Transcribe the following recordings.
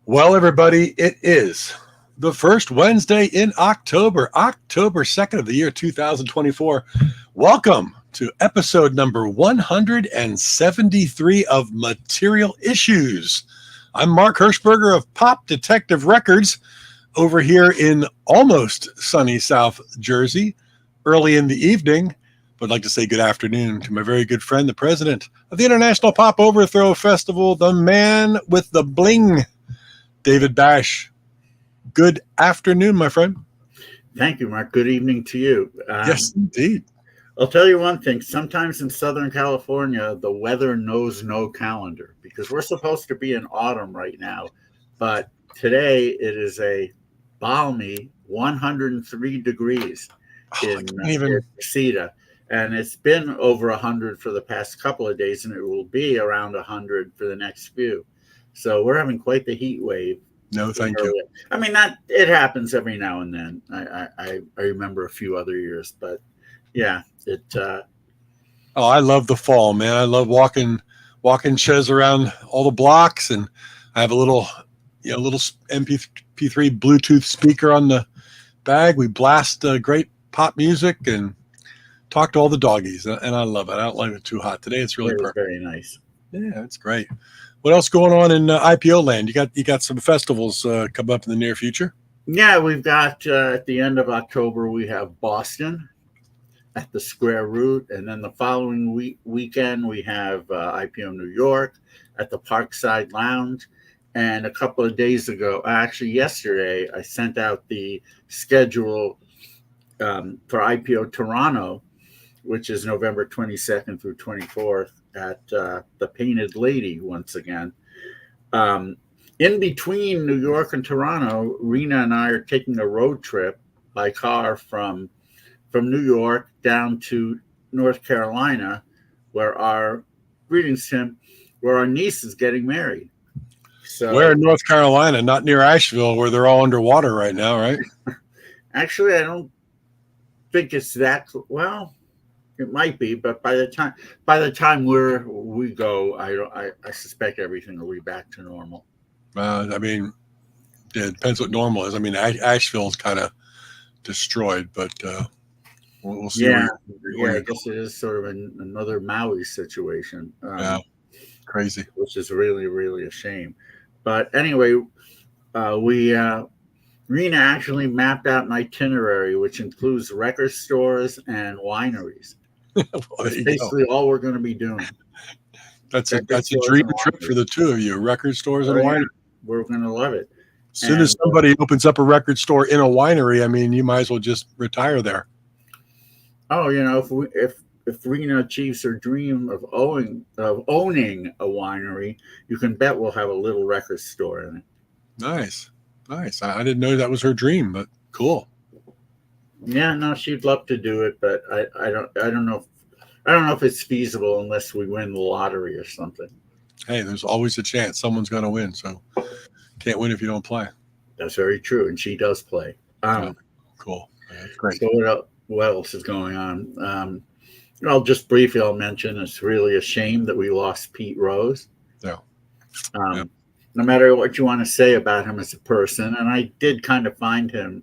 Well, everybody, it is the first Wednesday in October, October 2nd of the year 2024. Welcome to episode number 173 of Material Issues. I'm Mark Hershberger of Pop Detective Records over here in almost sunny South Jersey, early in the evening. I'd like to say good afternoon to my very good friend, the president of the International Pop Overthrow Festival, the man with the bling, David Bash. Good afternoon, my friend. Thank you, Mark. Good evening to you. Yes, indeed. I'll tell you one thing. Sometimes in Southern California, the weather knows no calendar because we're supposed to be in autumn right now. But today it is a balmy 103 degrees in Reseda. And it's been over 100 for the past couple of days, and it will be around 100 for the next few. So we're having quite the heat wave. No, thank you. I mean, it happens every now and then. I remember a few other years, but yeah, it. Oh, I love the fall, man. I love walking Ches around all the blocks, and I have a little MP3 Bluetooth speaker on the bag. We blast great pop music and talk to all the doggies, and I love it. I don't like it too hot today. It's really perfect. Very nice. Yeah, it's great. What else going on in IPO land? You got some festivals coming up in the near future? Yeah, we've got at the end of October we have Boston at the Square Root, and then the following weekend we have IPO New York at the Parkside Lounge. And a couple of days ago, actually yesterday, I sent out the schedule for IPO Toronto, which is November 22nd through 24th at the Painted Lady once again. In between New York and Toronto, Rena and I are taking a road trip by car from New York down to North Carolina, where our niece is getting married. So, where in North Carolina? Not near Asheville, where they're all underwater right now, right? Actually, I don't think it's that well. It might be, but by the time we go, I suspect everything will be back to normal. I mean, it depends what normal is. I mean, Asheville's kind of destroyed, but we'll see. Yeah, I guess it is sort of another Maui situation. Yeah, crazy. Which is really, really a shame. But anyway, Rena actually mapped out an itinerary which includes record stores and wineries. That's basically all we're going to be doing. That's a dream trip for the two of you. Record stores and wineries. We're going to love it. As soon as somebody opens up a record store in a winery, I mean, you might as well just retire there. Oh, if Rena achieves her dream of owning a winery, you can bet we'll have a little record store in it. Nice. I didn't know that was her dream, but cool. Yeah, no, she'd love to do it, but I don't know if it's feasible unless we win the lottery or something. Hey, there's always a chance someone's going to win, so can't win if you don't play. That's very true, and she does play. Cool. That's great. So what else is going on? Just briefly, I'll mention it's really a shame that we lost Pete Rose. Yeah. No matter what you want to say about him as a person, and I did kind of find him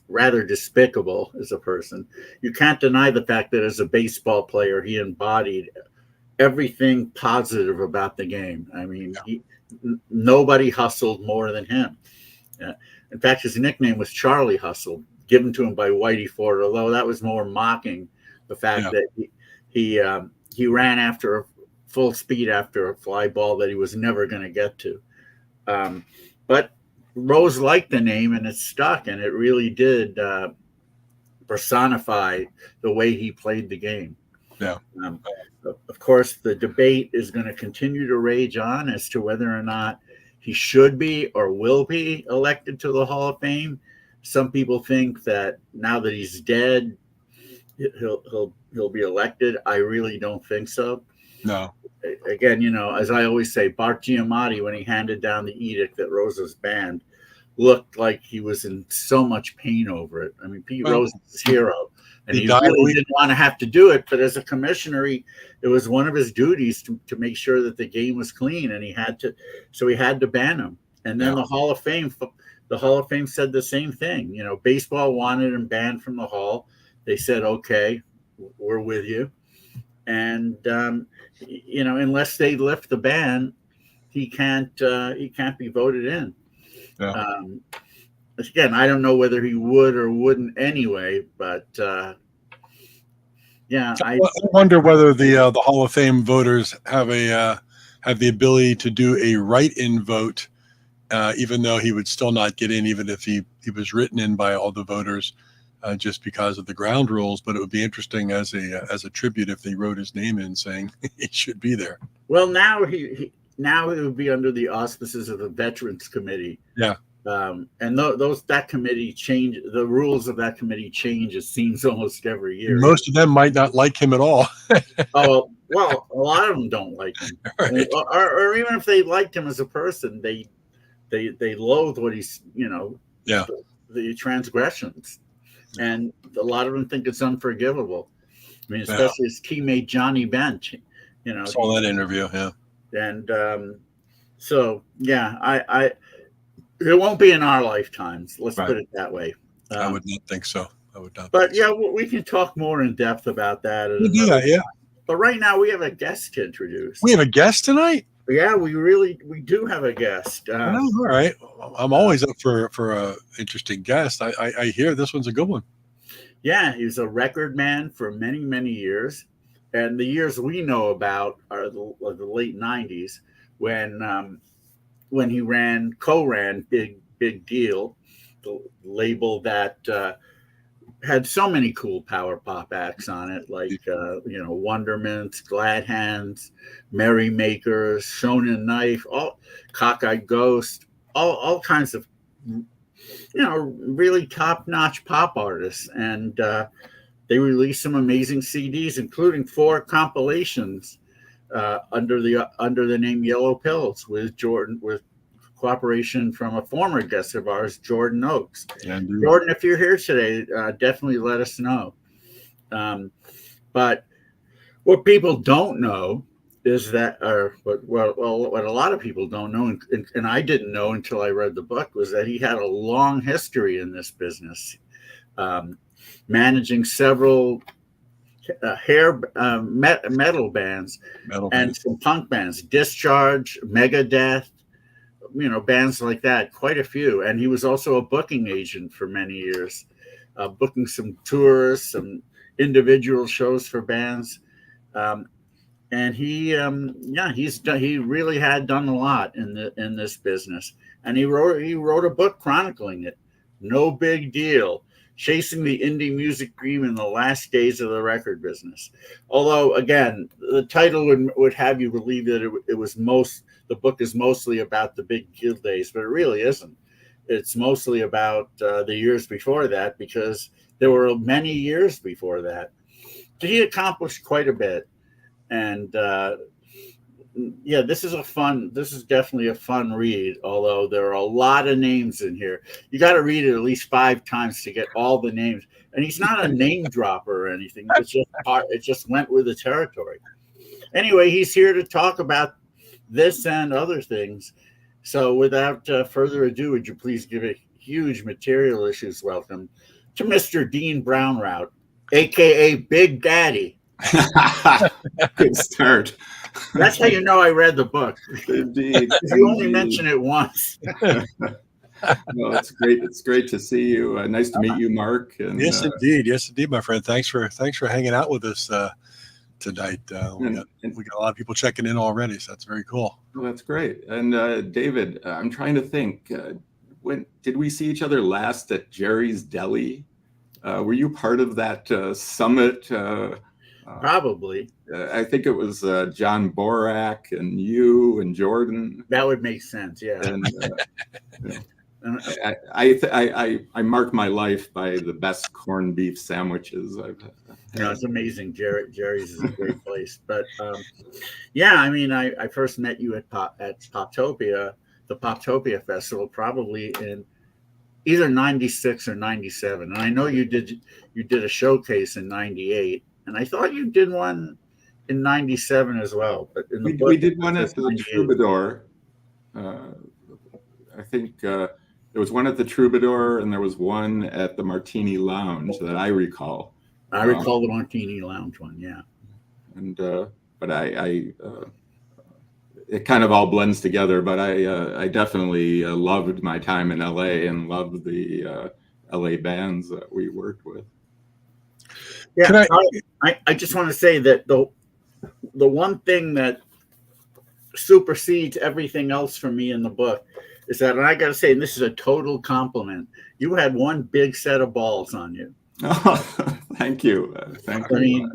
rather despicable as a person. You can't deny the fact that as a baseball player, he embodied everything positive about the game. I mean, nobody hustled more than him. In fact, his nickname was Charlie Hustle, given to him by Whitey Ford, although that was more mocking the fact that he ran after full speed after a fly ball that he was never going to get to. But Rose liked the name, and it stuck, and it really did personify the way he played the game. Yeah. Of course, the debate is going to continue to rage on as to whether or not he should be or will be elected to the Hall of Fame. Some people think that now that he's dead, he'll be elected. I really don't think so. No. Again, as I always say, Bart Giamatti, when he handed down the edict that Rose was banned, looked like he was in so much pain over it. I mean, Pete Rose is his hero, and he really didn't want to have to do it. But as a commissioner, it was one of his duties to make sure that the game was clean, and he had to ban him. And then the Hall of Fame said the same thing. Baseball wanted him banned from the Hall. They said, okay, we're with you. And unless they lift the ban, he can't be voted in. Yeah. Again, I don't know whether he would or wouldn't anyway, but I wonder whether the Hall of Fame voters have the ability to do a write-in vote, even though he would still not get in, even if he was written in by all the voters, just because of the ground rules. But it would be interesting as a tribute if they wrote his name in saying he should be there. Well, now he would be under the auspices of the Veterans Committee. Yeah. And that committee change, the rules of that committee change, it seems, almost every year. Most of them might not like him at all. Oh, well, a lot of them don't like him. Right. Or even if they liked him as a person, they loathe what he's, the transgressions. And a lot of them think it's unforgivable. I mean, especially his teammate Johnny Bench. Saw that interview, yeah. And it won't be in our lifetimes. Let's put it that way. I would not think so. But we can talk more in depth about that. Yeah. But right now we have a guest to introduce. We have a guest tonight? Yeah, we do have a guest. All right. I'm always up for a interesting guest. I hear this one's a good one. Yeah, he's a record man for many, many years. And the years we know about are the late 90s when he co-ran Big Deal, the label that had so many cool power pop acts on it, like Wondermints, Glad Hands, Merry Makers, Shonen Knife, all Cockeyed Ghost, all kinds of really top-notch pop artists. And they released some amazing CDs, including 4 compilations under the name Yellow Pills with cooperation from a former guest of ours, Jordan Oakes. Yeah, Jordan, if you're here today, definitely let us know. But what people don't know is that, what a lot of people don't know, and I didn't know until I read the book, was that he had a long history in this business, managing several metal bands and some punk bands, Discharge, Megadeth, bands like that, quite a few. And he was also a booking agent for many years, booking some tours, some individual shows for bands. And he really had done a lot in this business. And he wrote a book chronicling it. No Big Deal: Chasing the Indie Music Dream in the Last Days of the Record Business. Although, again, the title would have you believe that the book is mostly about the Big Deal days, but it really isn't. It's mostly about the years before that, because there were many years before that. He accomplished quite a bit. And this is definitely a fun read, although there are a lot of names in here. You got to read it at least 5 times to get all the names. And he's not a name dropper or anything. It just went with the territory. Anyway, he's here to talk about this and other things. So without further ado, would you please give a huge material issues welcome to Mr. Dean Brownrout, a.k.a. Big Daddy. Good start. That's how you know I read the book. Indeed. You only mention it once. No, it's great. It's great to see you. Nice to meet you, Mark. And, yes, indeed, my friend. Thanks for hanging out with us tonight. We got a lot of people checking in already, so that's very cool. Well, that's great. And David, I'm trying to think. When did we see each other last at Jerry's Deli? Were you part of that summit? Probably. I think it was John Borak and you and Jordan. That would make sense, yeah. And I mark my life by the best corned beef sandwiches I've had. It's amazing. Jerry's is a great place. But I first met you at Poptopia, the Poptopia Festival, probably in either 96 or 97. And I know you did a showcase in 98, and I thought you did one in 97 as well. But in the we did one it at says the 98. Troubadour. I think there was one at the Troubadour, and there was one at the Martini Lounge that I recall. I recall the Martini Lounge one, yeah. And but it kind of all blends together. But I definitely loved my time in LA and loved the LA bands that we worked with. Yeah, I just want to say that the one thing that supersedes everything else for me in the book is that, and I got to say, and this is a total compliment, you had one big set of balls on you. Oh, thank you. Thank you. I mean,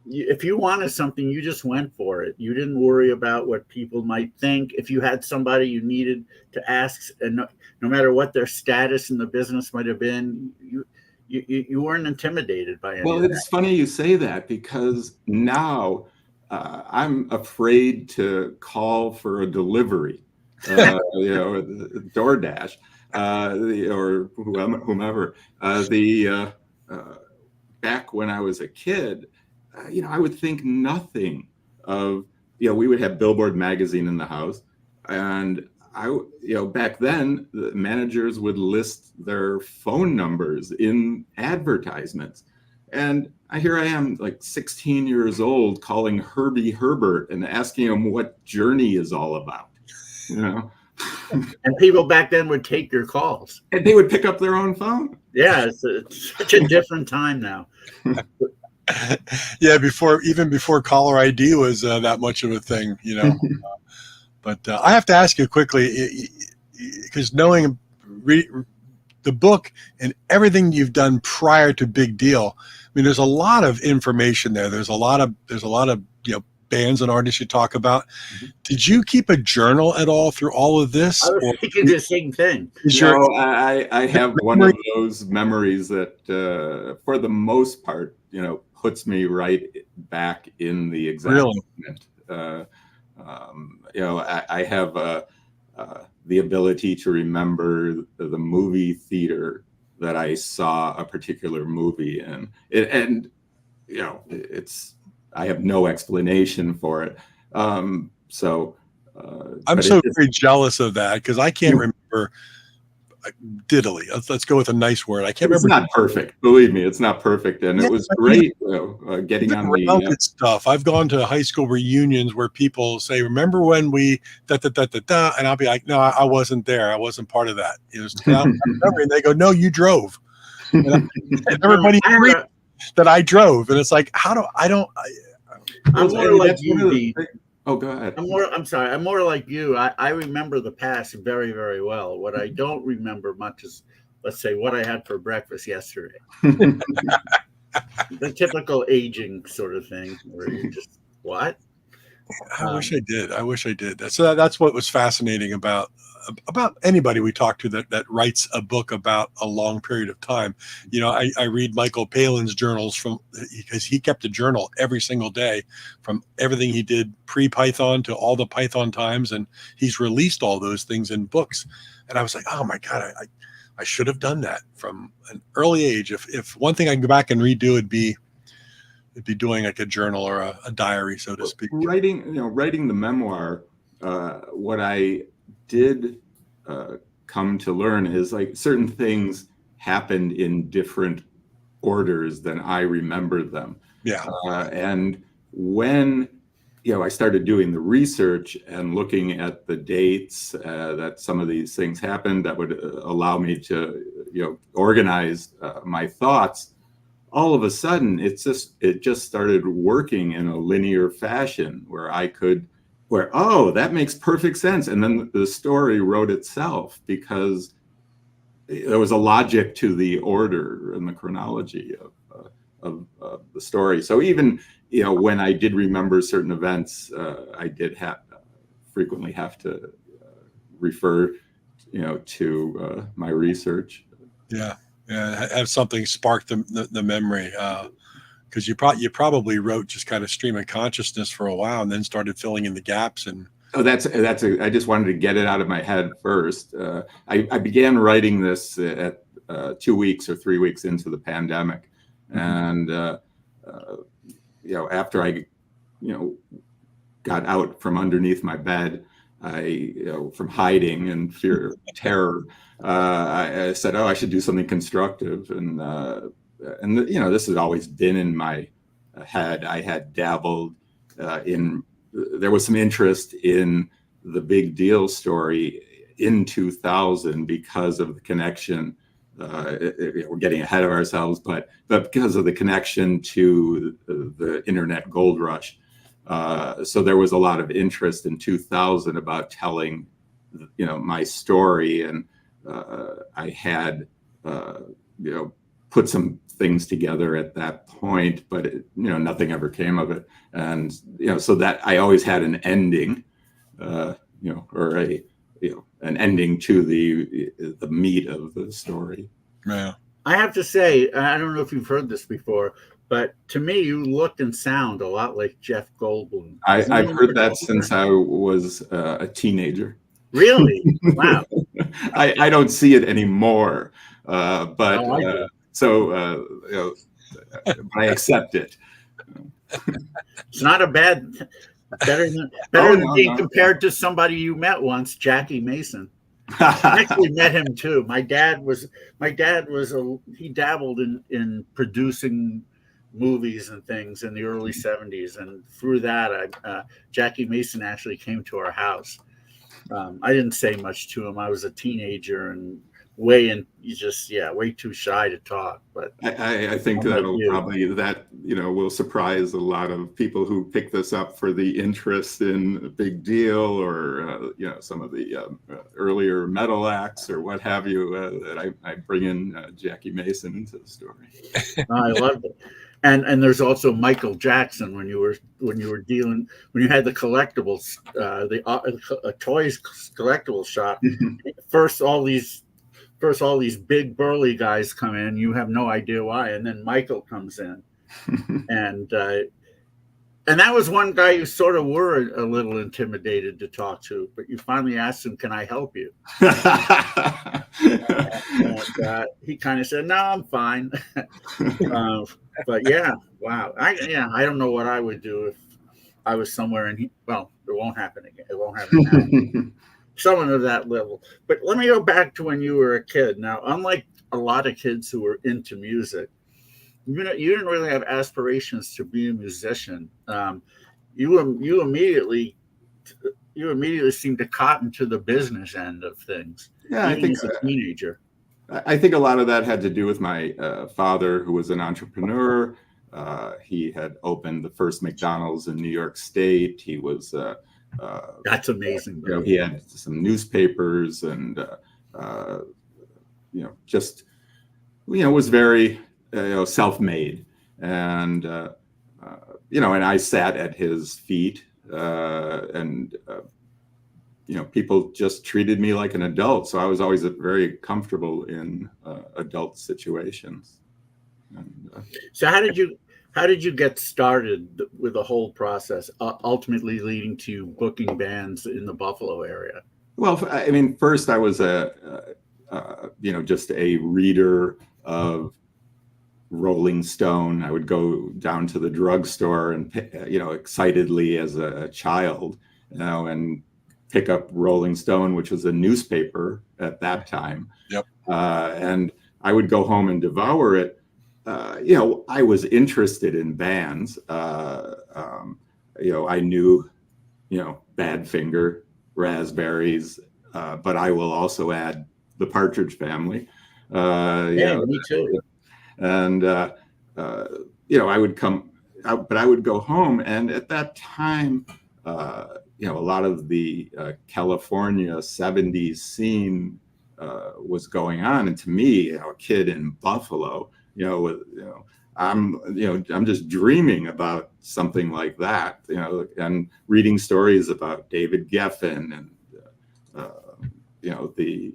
if you wanted something, you just went for it. You didn't worry about what people might think. If you had somebody you needed to ask, and no matter what their status in the business might have been, you weren't intimidated by anything. Well, it's funny you say that, because now I'm afraid to call for a delivery, DoorDash, or whomever. Back when I was a kid, I would think nothing of, we would have Billboard magazine in the house, and back then the managers would list their phone numbers in advertisements. And here I am, like 16 years old, calling Herbie Herbert and asking him what Journey is all about, And people back then would take your calls. And they would pick up their own phone. Yeah, it's such a different time now. Yeah, even before caller ID was that much of a thing, But I have to ask you quickly, because knowing the book and everything you've done prior to Big Deal, I mean, there's a lot of information there. There's a lot of bands and artists you talk about. Mm-hmm. Did you keep a journal at all through all of this? I was thinking the same thing. I have one of those memories that, for the most part, puts me right back in the exact moment. I have the ability to remember the movie theater that I saw a particular movie in, I have no explanation for it. I'm so very jealous of that, because I can't remember diddly. Let's go with a nice word. I can't remember. It's not perfect. Believe me, it's not perfect. And it was great getting on the stuff. I've gone to high school reunions where people say, "Remember when we da da da da da?" And I'll be like, "No, I wasn't there. I wasn't part of that." It was, and they go, "No, you drove." And everybody agreed that I drove, and it's like, I'm more like you. Oh, go ahead. I'm sorry. I'm more like you. I remember the past very, very well. What I don't remember much is, let's say, what I had for breakfast yesterday. The typical aging sort of thing, where you just, what? I wish I did. So that's what was fascinating about anybody we talk to that writes a book about a long period of time. I read Michael Palin's journals because he kept a journal every single day from everything he did pre-Python to all the Python times, and he's released all those things in books. And I was like, oh my God, I should have done that from an early age. If one thing I can go back and redo, it'd be doing like a journal or a diary, so to speak. Writing the memoir, what I did come to learn is, like, certain things happened in different orders than I remembered them. Yeah. And when I started doing the research and looking at the dates that some of these things happened, that would allow me to organize my thoughts. All of a sudden, it just started working in a linear fashion where that makes perfect sense. And then the story wrote itself, because there was a logic to the order and the chronology of the story. So even, when I did remember certain events, I did frequently have to refer, to my research. Yeah. Have something spark the memory. Because you probably wrote just kind of stream of consciousness for a while, and then started filling in the gaps. And Oh, I just wanted to get it out of my head first. I began writing this at 2 weeks or 3 weeks into the pandemic. And, after I, got out from underneath my bed, from hiding and fear, terror, I said, oh, I should do something constructive. And this has always been in my head. I had dabbled there was some interest in the Big Deal story in 2000 because of the connection. We're getting ahead of ourselves, but because of the connection to the internet gold rush. So there was a lot of interest in 2000 about telling, my story. And I had, put some things together at that point, but nothing ever came of it. And so that I always had an ending, or an ending to the meat of the story. Yeah. I have to say, I don't know if you've heard this before, but to me, you look and sound a lot like Jeff Goldblum. I've heard that since I was a teenager. Really? Wow. I don't see it anymore, but I accept it. It's not a bad, better than being compared to somebody you met once, Jackie Mason. I actually met him too. My dad he dabbled in producing movies and things in the early 70s, and through that, Jackie Mason actually came to our house. I didn't say much to him. I was a teenager and way too shy to talk. But I think will surprise a lot of people who pick this up for the interest in Big Deal or some of the earlier metal acts or what have you. That I bring in Jackie Mason into the story. I loved it. And there's also Michael Jackson when you had the collectibles, the toys collectibles shop. First all these big burly guys come in. You have no idea why, and then Michael comes in, and that was one guy you sort of were a little intimidated to talk to, but you finally asked him, "Can I help you?" and he kind of said, "No, I'm fine." But yeah, wow. I don't know what I would do if I was somewhere and it won't happen again. It won't happen now. Someone of that level. But let me go back to when you were a kid. Now, unlike a lot of kids who were into music, you didn't really have aspirations to be a musician. You immediately seemed to cotton to the business end of things. Yeah, I think as a teenager. I think a lot of that had to do with my father, who was an entrepreneur. He had opened the first McDonald's in New York State. He was that's amazing. He had some newspapers and was very self-made, and and I sat at his feet, and people just treated me like an adult. So I was always very comfortable in adult situations. And, so how did you get started with the whole process, ultimately leading to booking bands in the Buffalo area? Well, I mean, first I was just a reader of Rolling Stone. I would go down to the drugstore and, excitedly as a child, and pick up Rolling Stone, which was a newspaper at that time. Yep. And I would go home and devour it. I was interested in bands. I knew, Badfinger, Raspberries, but I will also add the Partridge Family. Me too. And, I would come out, but I would go home. And at that time, a lot of the California 70s scene was going on. And to me, a kid in Buffalo, I'm just dreaming about something like that, and reading stories about David Geffen and, the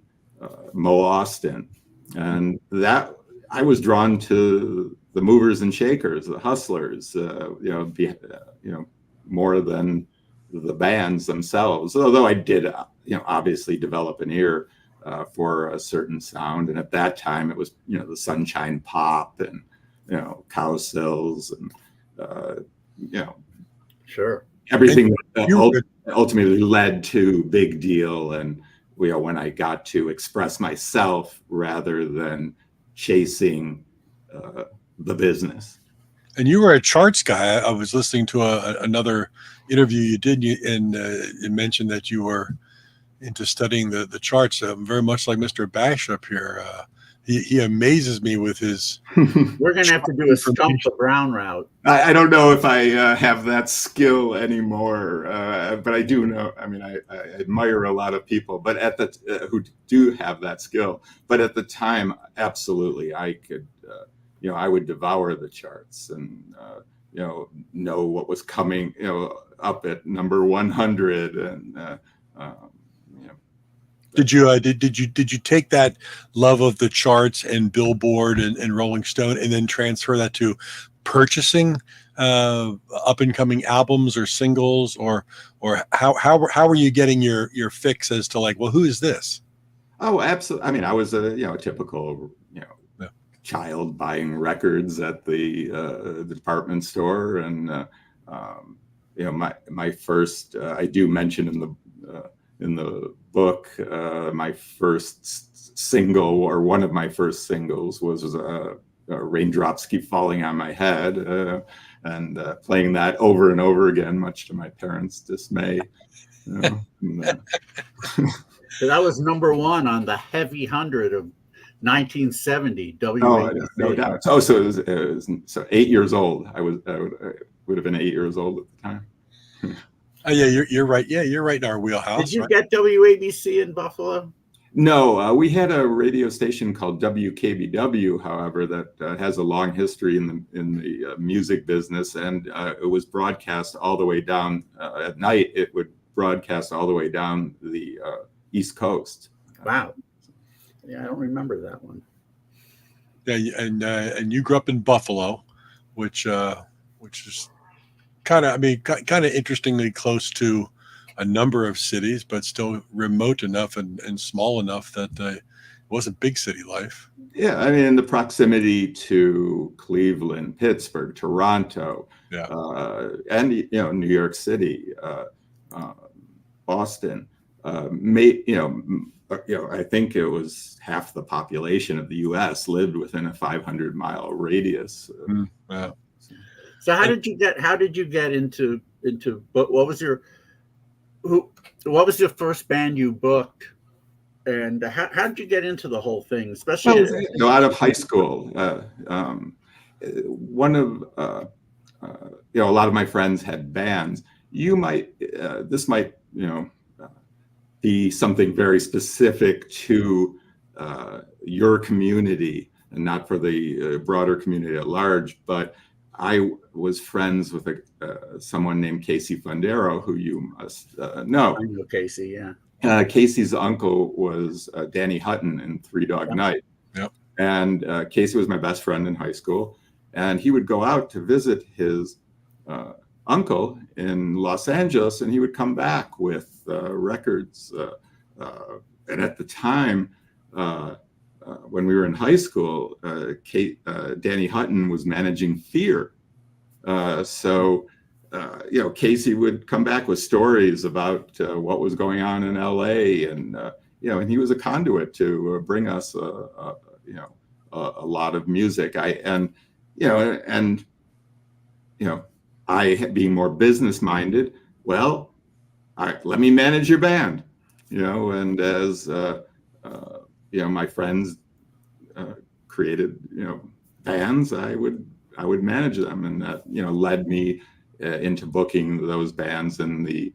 Mo Austin. And that I was drawn to the movers and shakers, the hustlers, more than the bands themselves. Although I did, obviously develop an ear for a certain sound, and at that time it was, the Sunshine Pop and Cowsills and Sure. everything that ultimately led to Big Deal, and when I got to express myself rather than chasing the business. And you were a charts guy. I was listening to another interview you did, and you mentioned that you were into studying the charts. Very much like Mr. Bash up here. He amazes me with his. We're going to have to do a stump the Brownrout. I don't know if I have that skill anymore, but I do know. I mean, I admire a lot of people, but who do have that skill. But at the time, absolutely, I could. I would devour the charts and know what was coming. Up at number 100 and. Did you take that love of the charts and Billboard and Rolling Stone and then transfer that to purchasing up and coming albums or singles, or how were you getting your fix as to like, well, who is this? Oh, absolutely. I mean, I was a typical child buying records at the department store, and my first I do mention in the book, my first single, or one of my first singles, was Raindrops Keep Falling on My Head, and playing that over and over again, much to my parents' dismay. That was number one on the Heavy 100 of 1970 WABC. Oh, no doubt. So it was 8 years old. I would have been 8 years old at the time. Oh yeah, you're right. Yeah, you're right in our wheelhouse. Did you get WABC in Buffalo? No, we had a radio station called WKBW, however, that has a long history in the music business, and it was broadcast all the way down at night. It would broadcast all the way down the East Coast. Wow. Yeah, I don't remember that one. Yeah, and you grew up in Buffalo, which is kind of interestingly close to a number of cities, but still remote enough and small enough that it wasn't big city life. Yeah, I mean, the proximity to Cleveland, Pittsburgh, Toronto, and New York City, Boston, I think it was half the population of the U.S. lived within a 500-mile radius. Wow. So how did you get into what was your first band you booked, and how did you get into the whole thing, especially out of high school? One of a lot of my friends had bands. This might be something very specific to your community and not for the broader community at large, but I was friends with someone named Casey Fundero, who you must know. I know Casey, yeah. Casey's uncle was Danny Hutton in Three Dog Night. Yep. And Casey was my best friend in high school. And he would go out to visit his uncle in Los Angeles, and he would come back with records. And at the time, when we were in high school, Danny Hutton was managing Fear. Casey would come back with stories about what was going on in LA, and and he was a conduit to bring us a lot of music. I being more business minded, well, all right, let me manage your band, and as my friends created bands, I would manage them, and that led me into booking those bands in the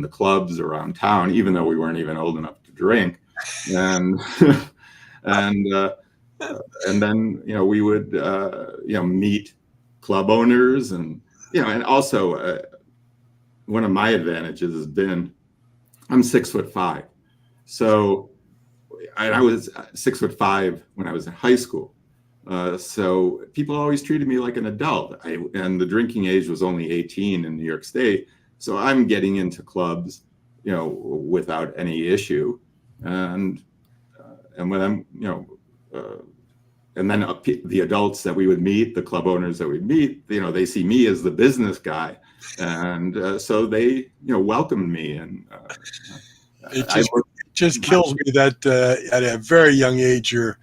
clubs around town, even though we weren't even old enough to drink, and then we would meet club owners, and also one of my advantages has been I'm 6'5", so I was 6'5" when I was in high school. So people always treated me like an adult. And the drinking age was only 18 in New York State. So I'm getting into clubs, without any issue. And when I'm, and then the adults that we would meet, the club owners that we meet, they see me as the business guy. And so they, welcomed me. And it just kills me that at a very young age, you're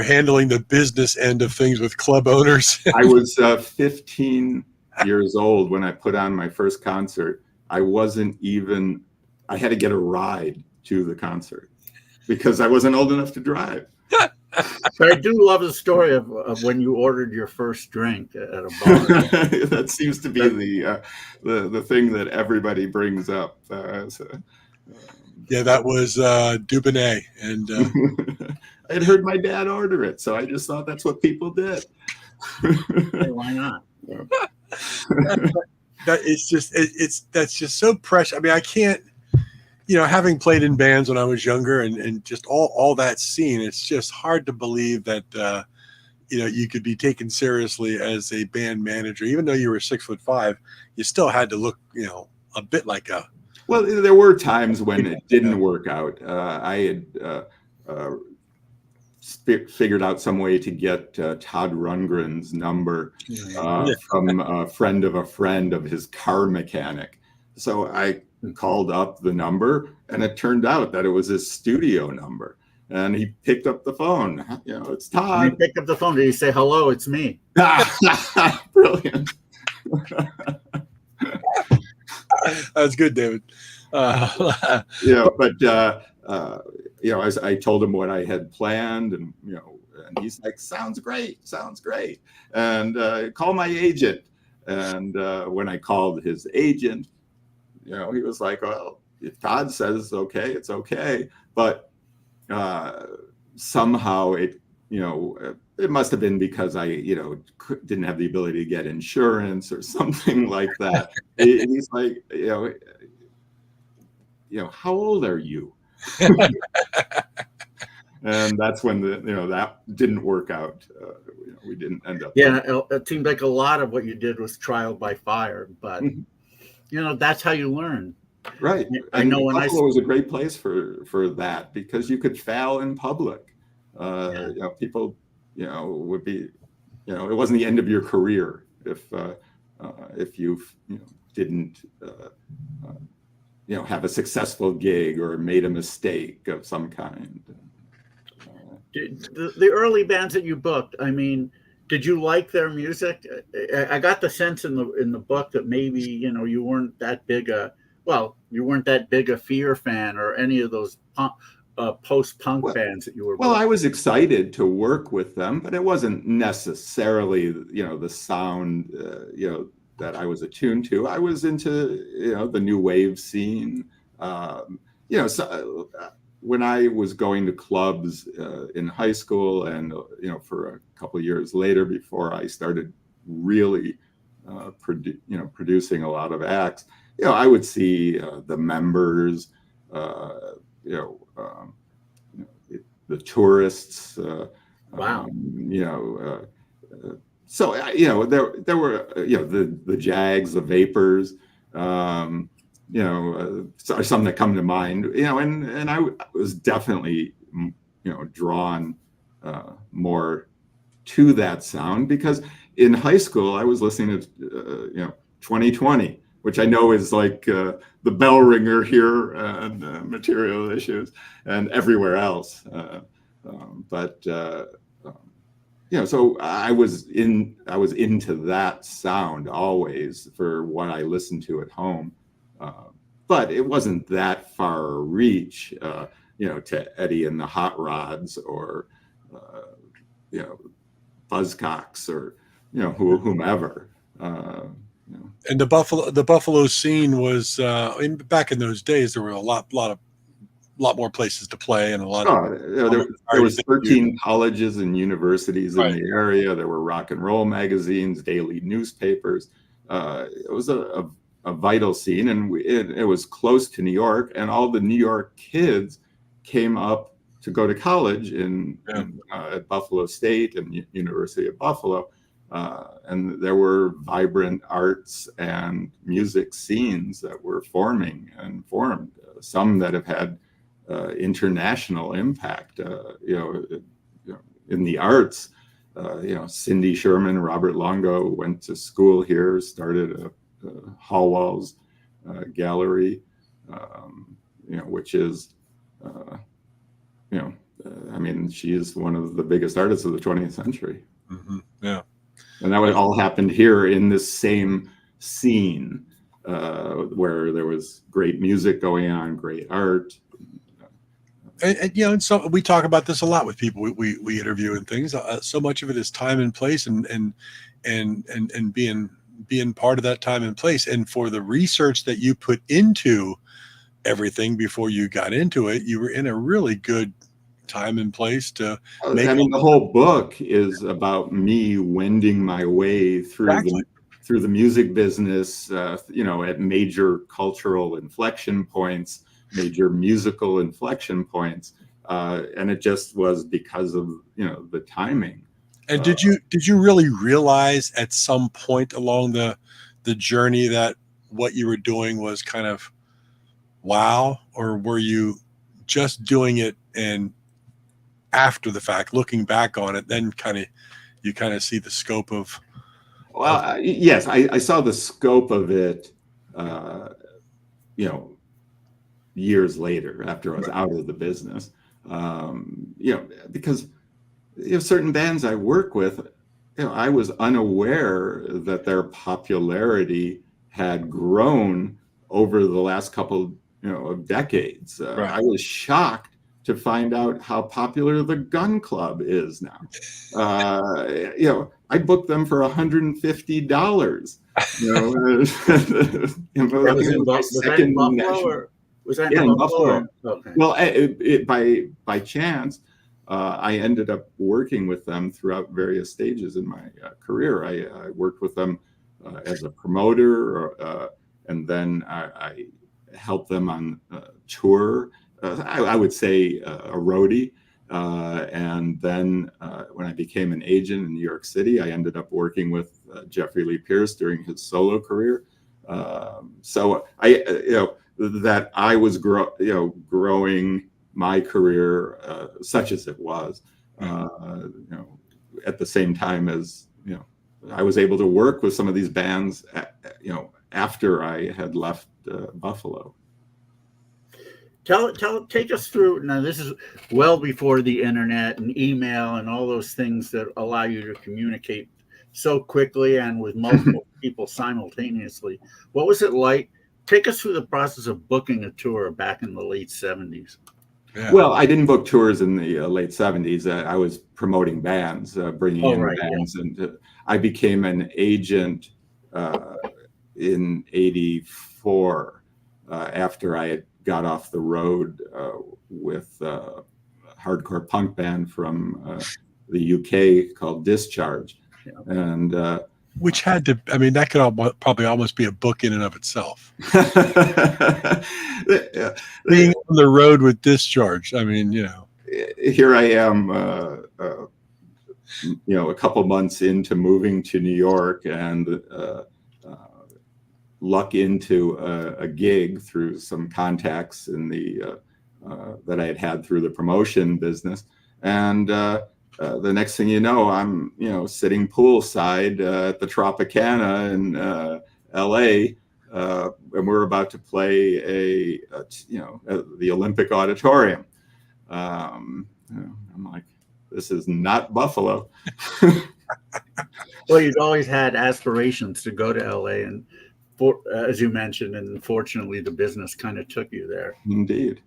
handling the business end of things with club owners. I was 15 years old when I put on my first concert. I had to get a ride to the concert because I wasn't old enough to drive. But I do love the story of when you ordered your first drink at a bar. That seems to be the thing that everybody brings up. Yeah, that was Dubonnet, and I had heard my dad order it, so I just thought that's what people did. Hey, why not? That's just so precious. I mean, I can't, having played in bands when I was younger and just all that scene, it's just hard to believe that you could be taken seriously as a band manager, even though you were 6'5", you still had to look, a bit like a. Well, there were times when it didn't work out. I had figured out some way to get Todd Rundgren's number from a friend of his car mechanic. So I called up the number, and it turned out that it was his studio number. And he picked up the phone. It's Todd. He picked up the phone. Did he say, "Hello, it's me"? Brilliant. That's good, David. But as I told him what I had planned, and and he's like, sounds great, and call my agent. And when I called his agent, he was like, well, if Todd says it's okay, it's okay. But somehow it must have been because I didn't have the ability to get insurance or something like that. And he's like, how old are you? And that's when that didn't work out. We didn't end up. Yeah, it seemed like a lot of what you did was trial by fire, but that's how you learn. Right. I know when Buffalo was a great place for that because you could foul in public. People, would be, it wasn't the end of your career if you didn't. Have a successful gig or made a mistake of some kind. The early bands that you booked, I mean, did you like their music? I got the sense in the book that maybe you weren't that big a Fear fan or any of those post-punk bands that you were. Well, I was excited to work with them, but it wasn't necessarily the sound that I was attuned to. I was into the new wave scene. When I was going to clubs in high school, and for a couple of years later, before I started really producing a lot of acts, I would see the Members, the Tourists. Wow. So there were the Jags, the Vapors, some that come to mind, and I was definitely drawn more to that sound because in high school I was listening to 2020, which I know is like the bell ringer here and Material Issues and everywhere else, so I was into that sound always for what I listened to at home, but it wasn't that far reach, to Eddie and the Hot Rods or Buzzcocks or whomever. And the Buffalo scene was back in those days. There were a lot more places to play and a lot of there was 13 colleges and universities in the area. There were rock and roll magazines, daily newspapers. It was a vital scene, and it was close to New York, and all the New York kids came up to go to college at Buffalo State and University of Buffalo, And there were vibrant arts and music scenes that were forming and formed, some that have had international impact, in the arts. Cindy Sherman, Robert Longo went to school here, started a Hallwalls gallery, which is, she is one of the biggest artists of the 20th century. Mm-hmm. Yeah. And that all happened here in this same scene, where there was great music going on, great art. And so we talk about this a lot with people we interview and things. So much of it is time and place, and being part of that time and place. And for the research that you put into everything before you got into it, you were in a really good time and place to make. The whole book is about me wending my way through the music business, at major cultural inflection points, major musical inflection points, and it just was because of the timing. And did you really realize at some point along the journey that what you were doing was kind of wow, or were you just doing it and after the fact, looking back on it, then you see the scope of? Well, yes, I saw the scope of it, years later after I was out of the business, because certain bands I work with, I was unaware that their popularity had grown over the last couple of decades. Right. I was shocked to find out how popular the Gun Club is now. I booked them for $150. Was that in Buffalo? Okay. Well, by chance, I ended up working with them throughout various stages in my career. I worked with them as a promoter, and then I helped them on tour. I would say a roadie. And then when I became an agent in New York City, I ended up working with Jeffrey Lee Pierce during his solo career. So that I was growing my career, such as it was, at the same time as I was able to work with some of these bands, after I had left Buffalo. Take us through. Now, this is well before the internet and email and all those things that allow you to communicate so quickly and with multiple people simultaneously. What was it like? Take us through the process of booking a tour back in the late 70s. Yeah. Well, I didn't book tours in the late 70s. I was promoting bands, bringing in bands. Yeah. And I became an agent in 84 after I had got off the road with a hardcore punk band from the UK called Discharge. Yeah. And which had to, that could probably almost be a book in and of itself. Yeah. Being on the road with Discharge. Here I am, a couple months into moving to New York, and luck into a gig through some contacts in the that I had through the promotion business, and the next thing you know, I'm sitting poolside at the Tropicana in LA, and we're about to play the Olympic Auditorium. I'm like, this is not Buffalo. Well, you'd always had aspirations to go to LA, and as you mentioned, and unfortunately, the business kind of took you there. Indeed.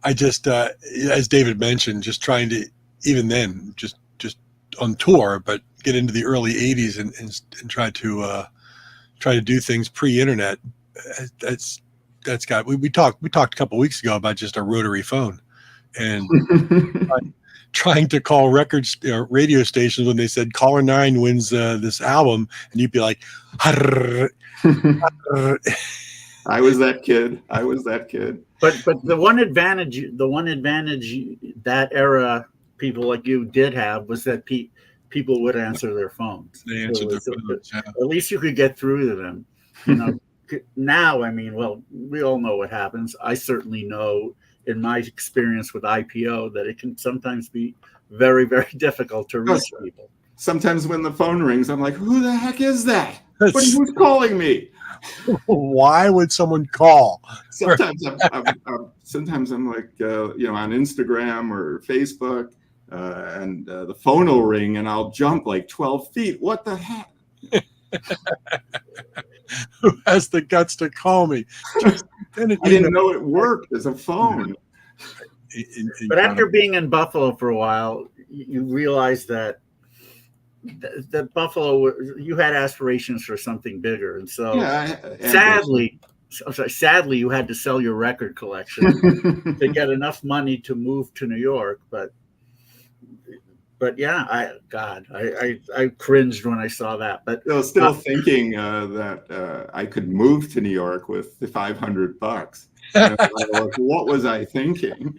I just, as David mentioned, just trying to, even then, just on tour, but get into the early 80s and try to do things pre-internet. That's got, we talked a couple of weeks ago about just a rotary phone, and trying to call radio stations when they said caller 9 wins this album, and you'd be like, I was that kid. But the one advantage that era people like you did have was that people would answer their phones. They answered their phones. Yeah. At least you could get through to them. You know, now, I mean, well, we all know what happens. I certainly know in my experience with IPO that it can sometimes be very, very difficult to reach people. Sometimes when the phone rings, I'm like, who the heck is that? Who's calling me? Why would someone call? Sometimes I'm like, on Instagram or Facebook, and the phone will ring and I'll jump like 12 feet. What the heck? Who has the guts to call me? I didn't know it worked as a phone. But after being in Buffalo for a while, you realized that Buffalo, you had aspirations for something bigger, and so sadly, you had to sell your record collection to get enough money to move to New York. But yeah, I cringed when I saw that. But still thinking that I could move to New York with the $500. What was I thinking?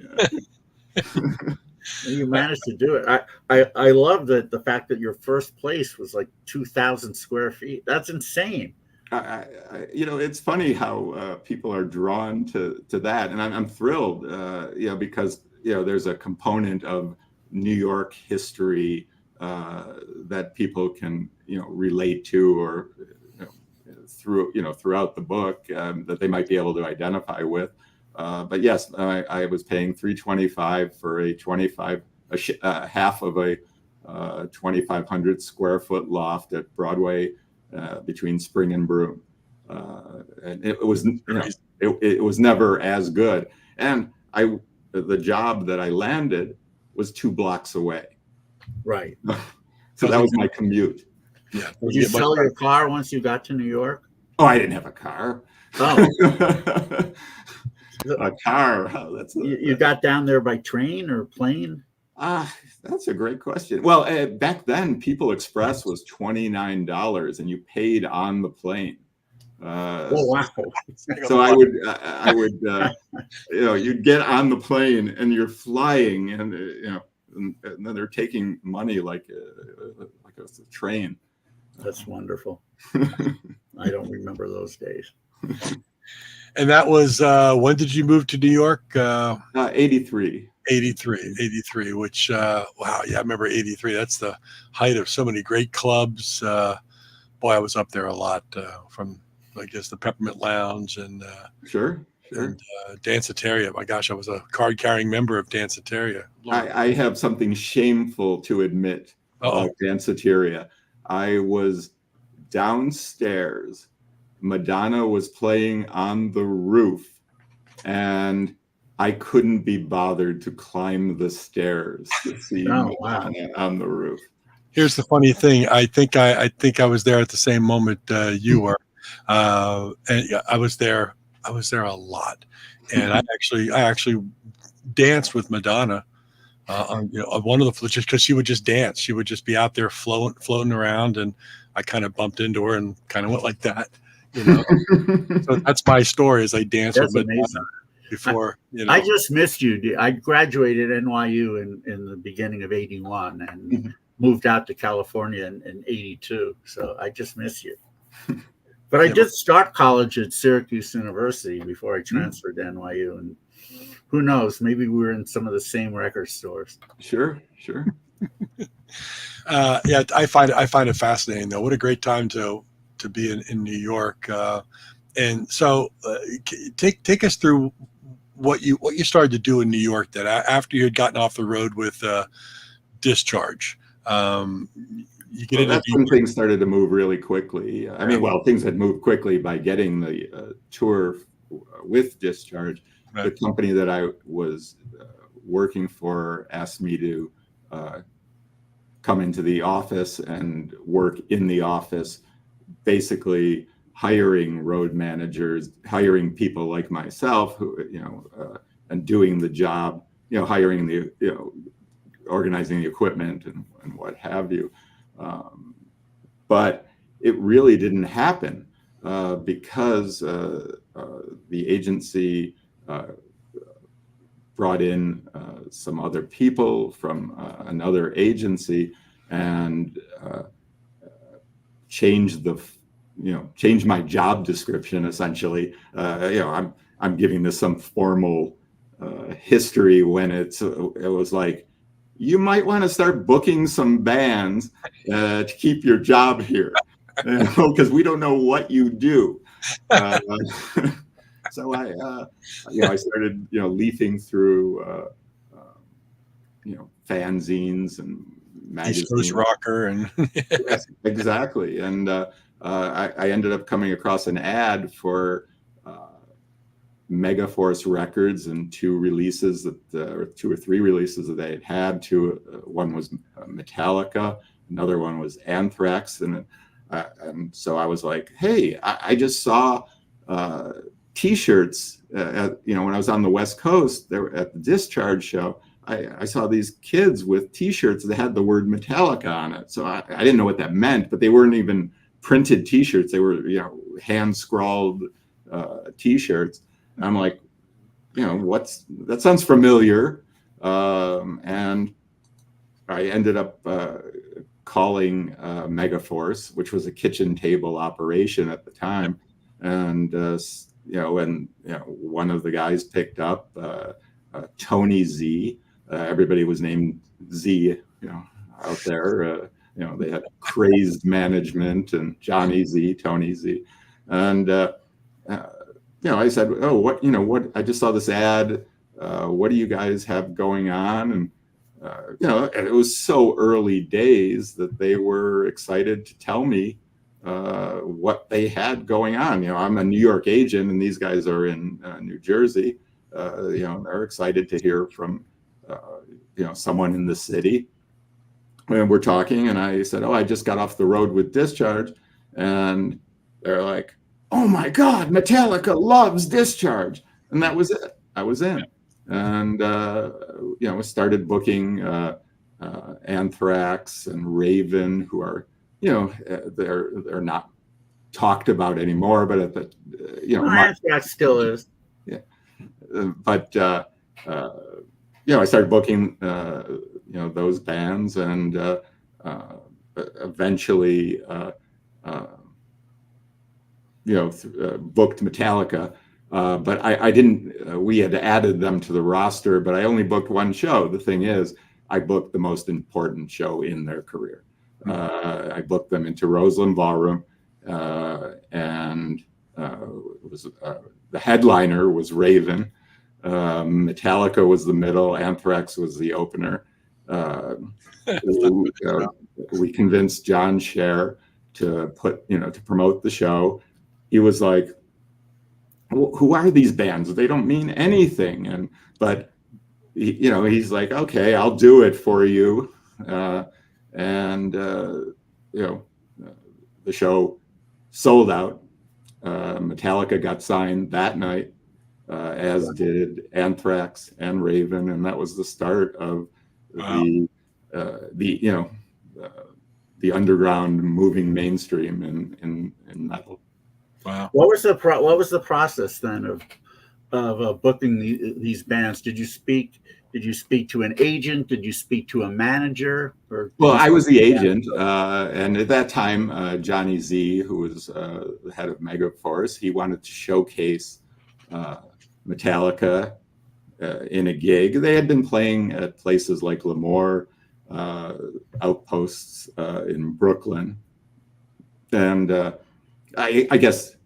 You managed to do it. I love the fact that your first place was like 2,000 square feet. That's insane. It's funny how people are drawn to that, and I'm thrilled, because there's a component of New York history that people can relate to, or throughout the book that they might be able to identify with. But yes, I was paying $325 for half of a 2,500 square foot loft at Broadway between Spring and Broome, and it was it was never as good. And the job that I landed was 2 blocks away. Right. So that was my commute. Yeah. Did you sell your car once you got to New York? Oh, I didn't have a car. Oh. A car. You got down there by train or plane? That's a great question. Well, back then, People Express was $29, and you paid on the plane. Oh wow! So I would, you'd get on the plane and you're flying, and and then they're taking money like a train. That's wonderful. I don't remember those days. And that was when did you move to New York? 83. 83, which wow, yeah, I remember 83. That's the height of so many great clubs. Boy, I was up there a lot, from I guess the Peppermint Lounge and Sure. And Danceteria. My gosh, I was a card-carrying member of Danceteria. I have something shameful to admit about Danceteria. I was downstairs. Madonna was playing on the roof, and I couldn't be bothered to climb the stairs to see Madonna on the roof. Here's the funny thing. I think I was there at the same moment you were, and I was there a lot, and I actually danced with Madonna on one of the, just because she would just dance. She would just be out there floating around, and I kind of bumped into her and kind of went like that. So that's my story, is I danced with Madonna before. I just missed you. I graduated NYU in the beginning of '81 and moved out to California in '82. So I just miss you. But I did start college at Syracuse University before I transferred to NYU, and who knows, maybe we were in some of the same record stores. Sure. I find it fascinating though. What a great time to be in New York. And so take us through what you started to do in New York that after you had gotten off the road with Discharge. You get that's when things started to move really quickly. I mean, things had moved quickly by getting the tour with Discharge. Right. The company that I was working for asked me to come into the office and work in the office, basically hiring road managers, hiring people like myself who, and doing the job, hiring the, organizing the equipment and what have you. But it really didn't happen because the agency brought in some other people from another agency and changed my job description essentially. I'm giving this some formal history when it was like, you might want to start booking some bands to keep your job here, because we don't know what you do. So I started leafing through fanzines and magazines. East Coast Rocker and Yes, exactly. And I ended up coming across an ad for Megaforce Records and two or three releases that they had. One was Metallica, another one was Anthrax, and so I was like, hey, I just saw T-shirts when I was on the West Coast there at the Discharge show. I saw these kids with T-shirts that had the word Metallica on it. So I didn't know what that meant, but they weren't even printed T-shirts. They were hand scrawled T-shirts. And I'm like, that sounds familiar. And I ended up calling Megaforce, which was a kitchen table operation at the time. And, one of the guys picked up Tony Z. Everybody was named Z, out there. They had crazed management and Johnny Z, Tony Z. And, I said, oh, what, I just saw this ad. What do you guys have going on? And, it was so early days that they were excited to tell me what they had going on. I'm a New York agent and these guys are in New Jersey. They're excited to hear from, someone in the city. And we're talking and I said, oh, I just got off the road with Discharge. And they're like, oh my God, Metallica loves Discharge. And that was it. I was in. And, we started booking Anthrax and Raven, who are, they're not talked about anymore, but at the, Anthrax still is. Yeah. But, I started booking, those bands and eventually, booked Metallica. But I didn't, we had added them to the roster, but I only booked one show. The thing is, I booked the most important show in their career. I booked them into Roseland Ballroom, and it was the headliner was Raven. Metallica was the middle. Anthrax was the opener. We convinced John Scher to promote the show. He was like, who are these bands? They don't mean anything. But he's like, okay, I'll do it for you. The show sold out. Metallica got signed that night, as did Anthrax and Raven, and that was the start of the underground moving mainstream in metal. Wow. What was the process then of booking these bands? Did you speak to an agent? Did you speak to a manager? Well, I was the agent, and at that time, Johnny Z, who was the head of Megaforce, he wanted to showcase Metallica in a gig. They had been playing at places like Lemoore, Outposts in Brooklyn, and I guess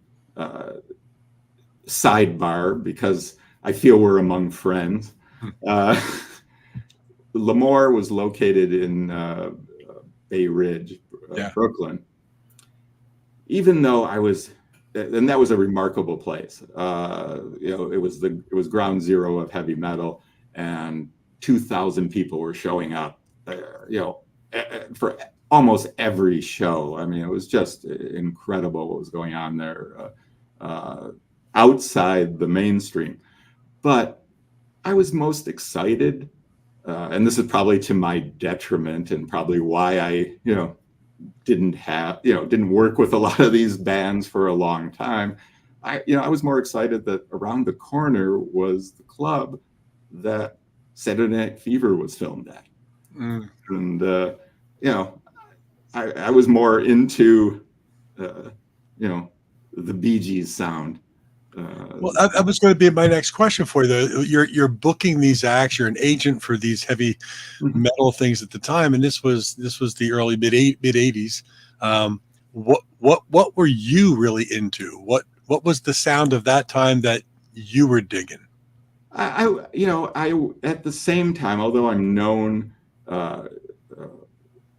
sidebar, because I feel we're among friends. Lemoore was located in Bay Ridge, Brooklyn. Even though and that was a remarkable place. It was ground zero of heavy metal, and 2,000 people were showing up. For almost every show. I mean, it was just incredible what was going on there outside the mainstream. But I was most excited, and this is probably to my detriment and probably why I, didn't work with a lot of these bands for a long time. I was more excited that around the corner was the club that Saturday Night Fever was filmed at. Mm. And, you know, I was more into, you know, the Bee Gees sound. Well, that was going to be my next question for you. Though. You're booking these acts. You're an agent for these heavy metal things at the time, and this was the early mid '80s. What were you really into? What was the sound of that time that you were digging? I at the same time, although I'm known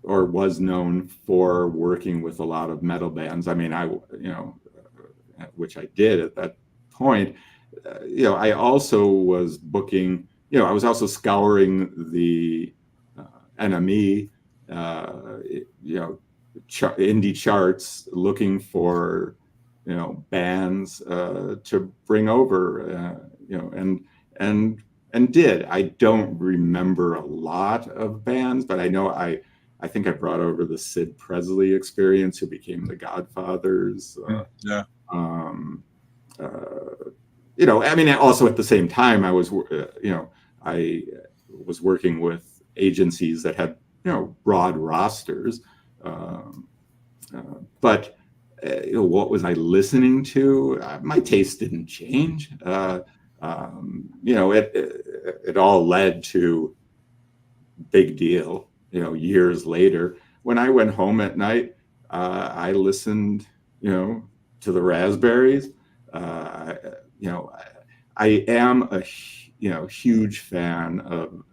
or was known for working with a lot of metal bands. I mean, which I did at that point. I also was booking. I was also scouring the NME, indie charts, looking for bands to bring over. And did. I don't remember a lot of bands, but I know I think I brought over the Sid Presley Experience, who became the Godfathers. Yeah. I mean, also at the same time, I was working with agencies that had, broad rosters. But what was I listening to? My taste didn't change. It all led to Big Deal, years later. When I went home at night, I listened, to the Raspberries. I am a huge fan of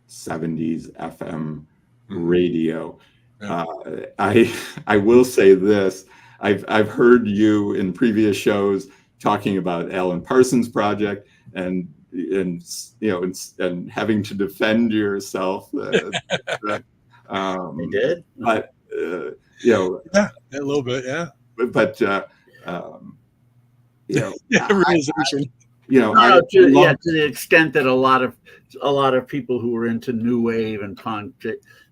70s FM radio. Yeah. I will say this: I've heard you in previous shows talking about Alan Parsons Project and having to defend yourself. You did, but yeah, a little bit, yeah. But realization. To the extent that a lot of people who were into new wave and punk,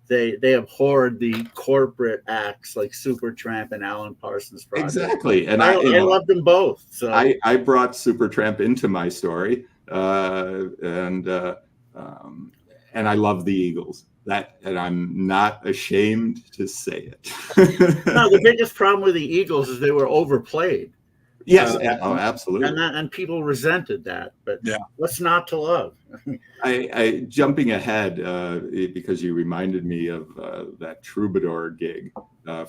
they abhorred the corporate acts like Supertramp and Alan Parsons Project. Exactly, and I loved them both. So I brought Supertramp into my story, and I love the Eagles. And I'm not ashamed to say it. No, the biggest problem with the Eagles is they were overplayed. Yes, absolutely. And people resented that. But yeah, what's not to love? I jumping ahead because you reminded me of that Troubadour gig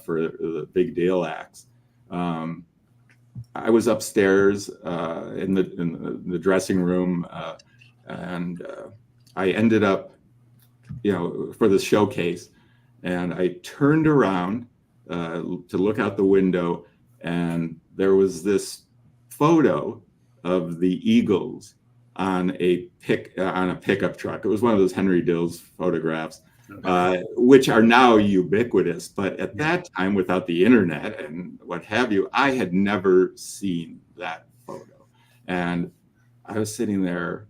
for the Big Deal acts. I was upstairs in the dressing room, and I ended up, for the showcase, and I turned around to look out the window, and there was this photo of the Eagles on a pickup truck. It was one of those Henry Dills photographs, which are now ubiquitous. But at that time, without the internet and what have you, I had never seen that photo. And I was sitting there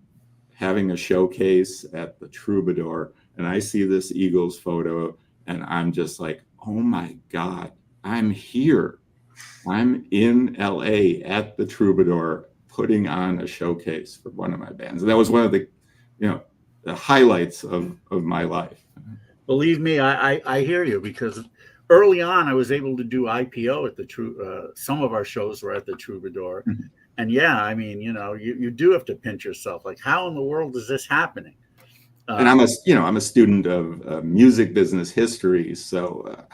having a showcase at the Troubadour, and I see this Eagles photo, and I'm just like, oh my God, I'm here. I'm in LA at the Troubadour putting on a showcase for one of my bands. And that was one of the, the highlights of my life. Believe me, I hear you, because early on I was able to do IPO at the some of our shows were at the Troubadour. Mm-hmm. And yeah, I mean, you do have to pinch yourself. Like, how in the world is this happening? And I'm a student of music business history. So,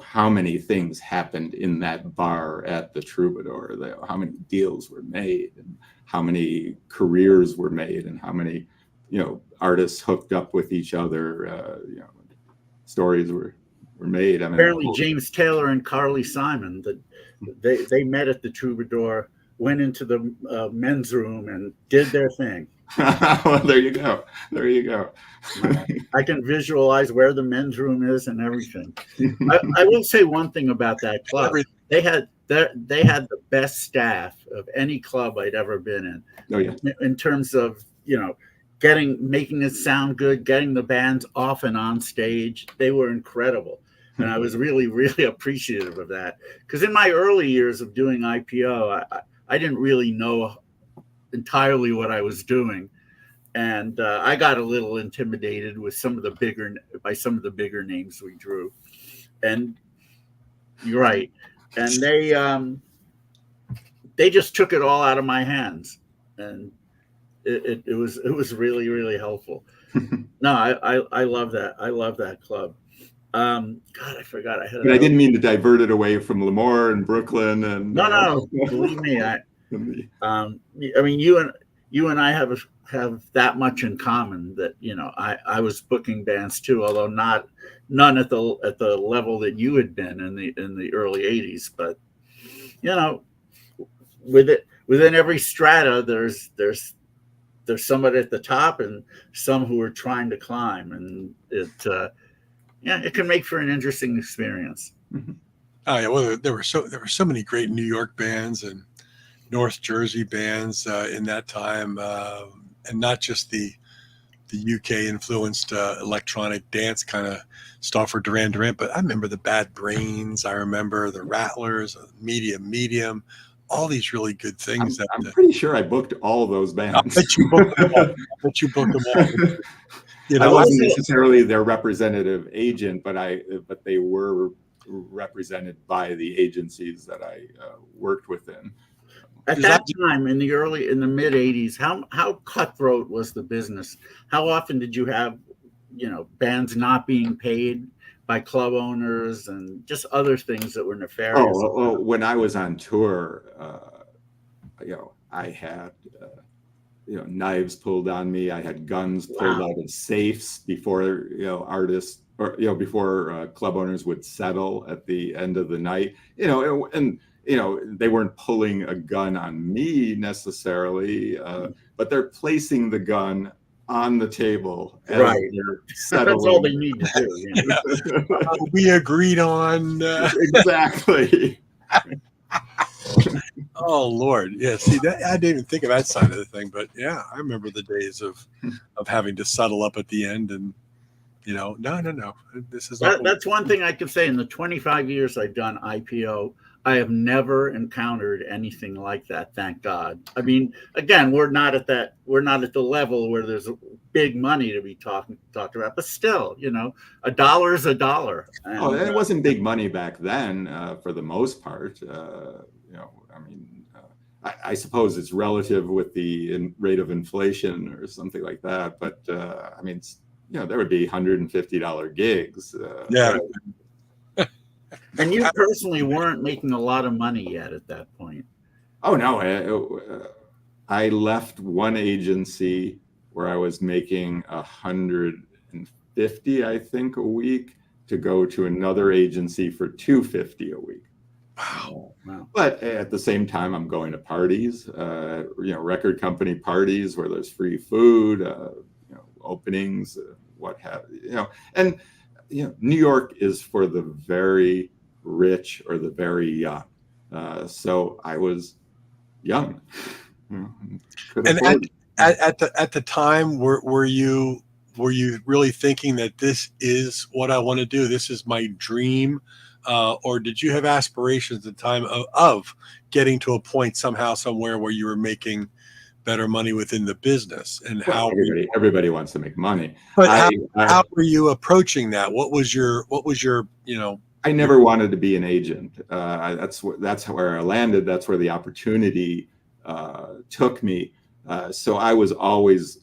how many things happened in that bar at the Troubadour, how many deals were made, and how many careers were made, and how many, artists hooked up with each other, stories were made. I mean, apparently James Taylor and Carly Simon, that they met at the Troubadour, went into the men's room and did their thing. Well, there you go. I can visualize where the men's room is and everything. I will say one thing about that club. They had the best staff of any club I'd ever been in. Oh, yeah. In terms of, making it sound good, getting the bands off and on stage. They were incredible. And I was really, really appreciative of that. Because in my early years of doing IPO, I didn't really know entirely what I was doing. And I got a little intimidated with some of the bigger names we drew. And you're right. And they just took it all out of my hands, and it was really, really helpful. No, I love that. I love that club. God, I forgot I had. But I didn't mean to divert it away from Lemoore and Brooklyn and. No. Believe me, I mean, you and I have that much in common that I was booking bands too, although none at the level that you had been in the early '80s. But within every strata, there's somebody at the top and some who are trying to climb, and it can make for an interesting experience. Mm-hmm. Oh yeah, well there were so many great New York bands and North Jersey bands in that time, and not just the UK influenced electronic dance kind of stuff for Duran Duran, but I remember the Bad Brains, I remember the Rattlers, Medium, all these really good things. I'm pretty sure I booked all of those bands. I bet you booked them all. I wasn't necessarily their representative agent, but they were represented by the agencies that I worked within. At that time, in the mid '80s, how cutthroat was the business? How often did you have, bands not being paid by club owners and just other things that were nefarious? Oh, when I was on tour, I had knives pulled on me. I had guns pulled out of safes before artists or before club owners would settle at the end of the night. And they weren't pulling a gun on me necessarily, but they're placing the gun on the table. Right. That's all they need to do. We agreed on. Exactly. Oh Lord, yeah. See, that I didn't even think of that side of the thing, but yeah, I remember the days of having to settle up at the end, and no. This is that's one thing I can say. In the 25 years I've done IPO, I have never encountered anything like that. Thank God. I mean, again, we're not at the level where there's big money to be talked about, but still, a dollar is a dollar. And, it wasn't big money back then, for the most part. I suppose it's relative with the rate of inflation or something like that. But there would be $150 gigs. Yeah. And you personally weren't making a lot of money yet at that point. Oh no, I left one agency where I was making $150, I think, a week, to go to another agency for $250 a week. Wow. But at the same time, I'm going to parties, record company parties where there's free food, openings, what have you. And New York is for the very rich or the very young. So I was young. And at the time, were you really thinking that this is what I want to do? This is my dream, or did you have aspirations at the time of getting to a point somehow, somewhere where you were making better money within the business? And how everybody wants to make money. But how were you approaching that? What was your I never wanted to be an agent. That's where I landed. That's where the opportunity took me. So I was always,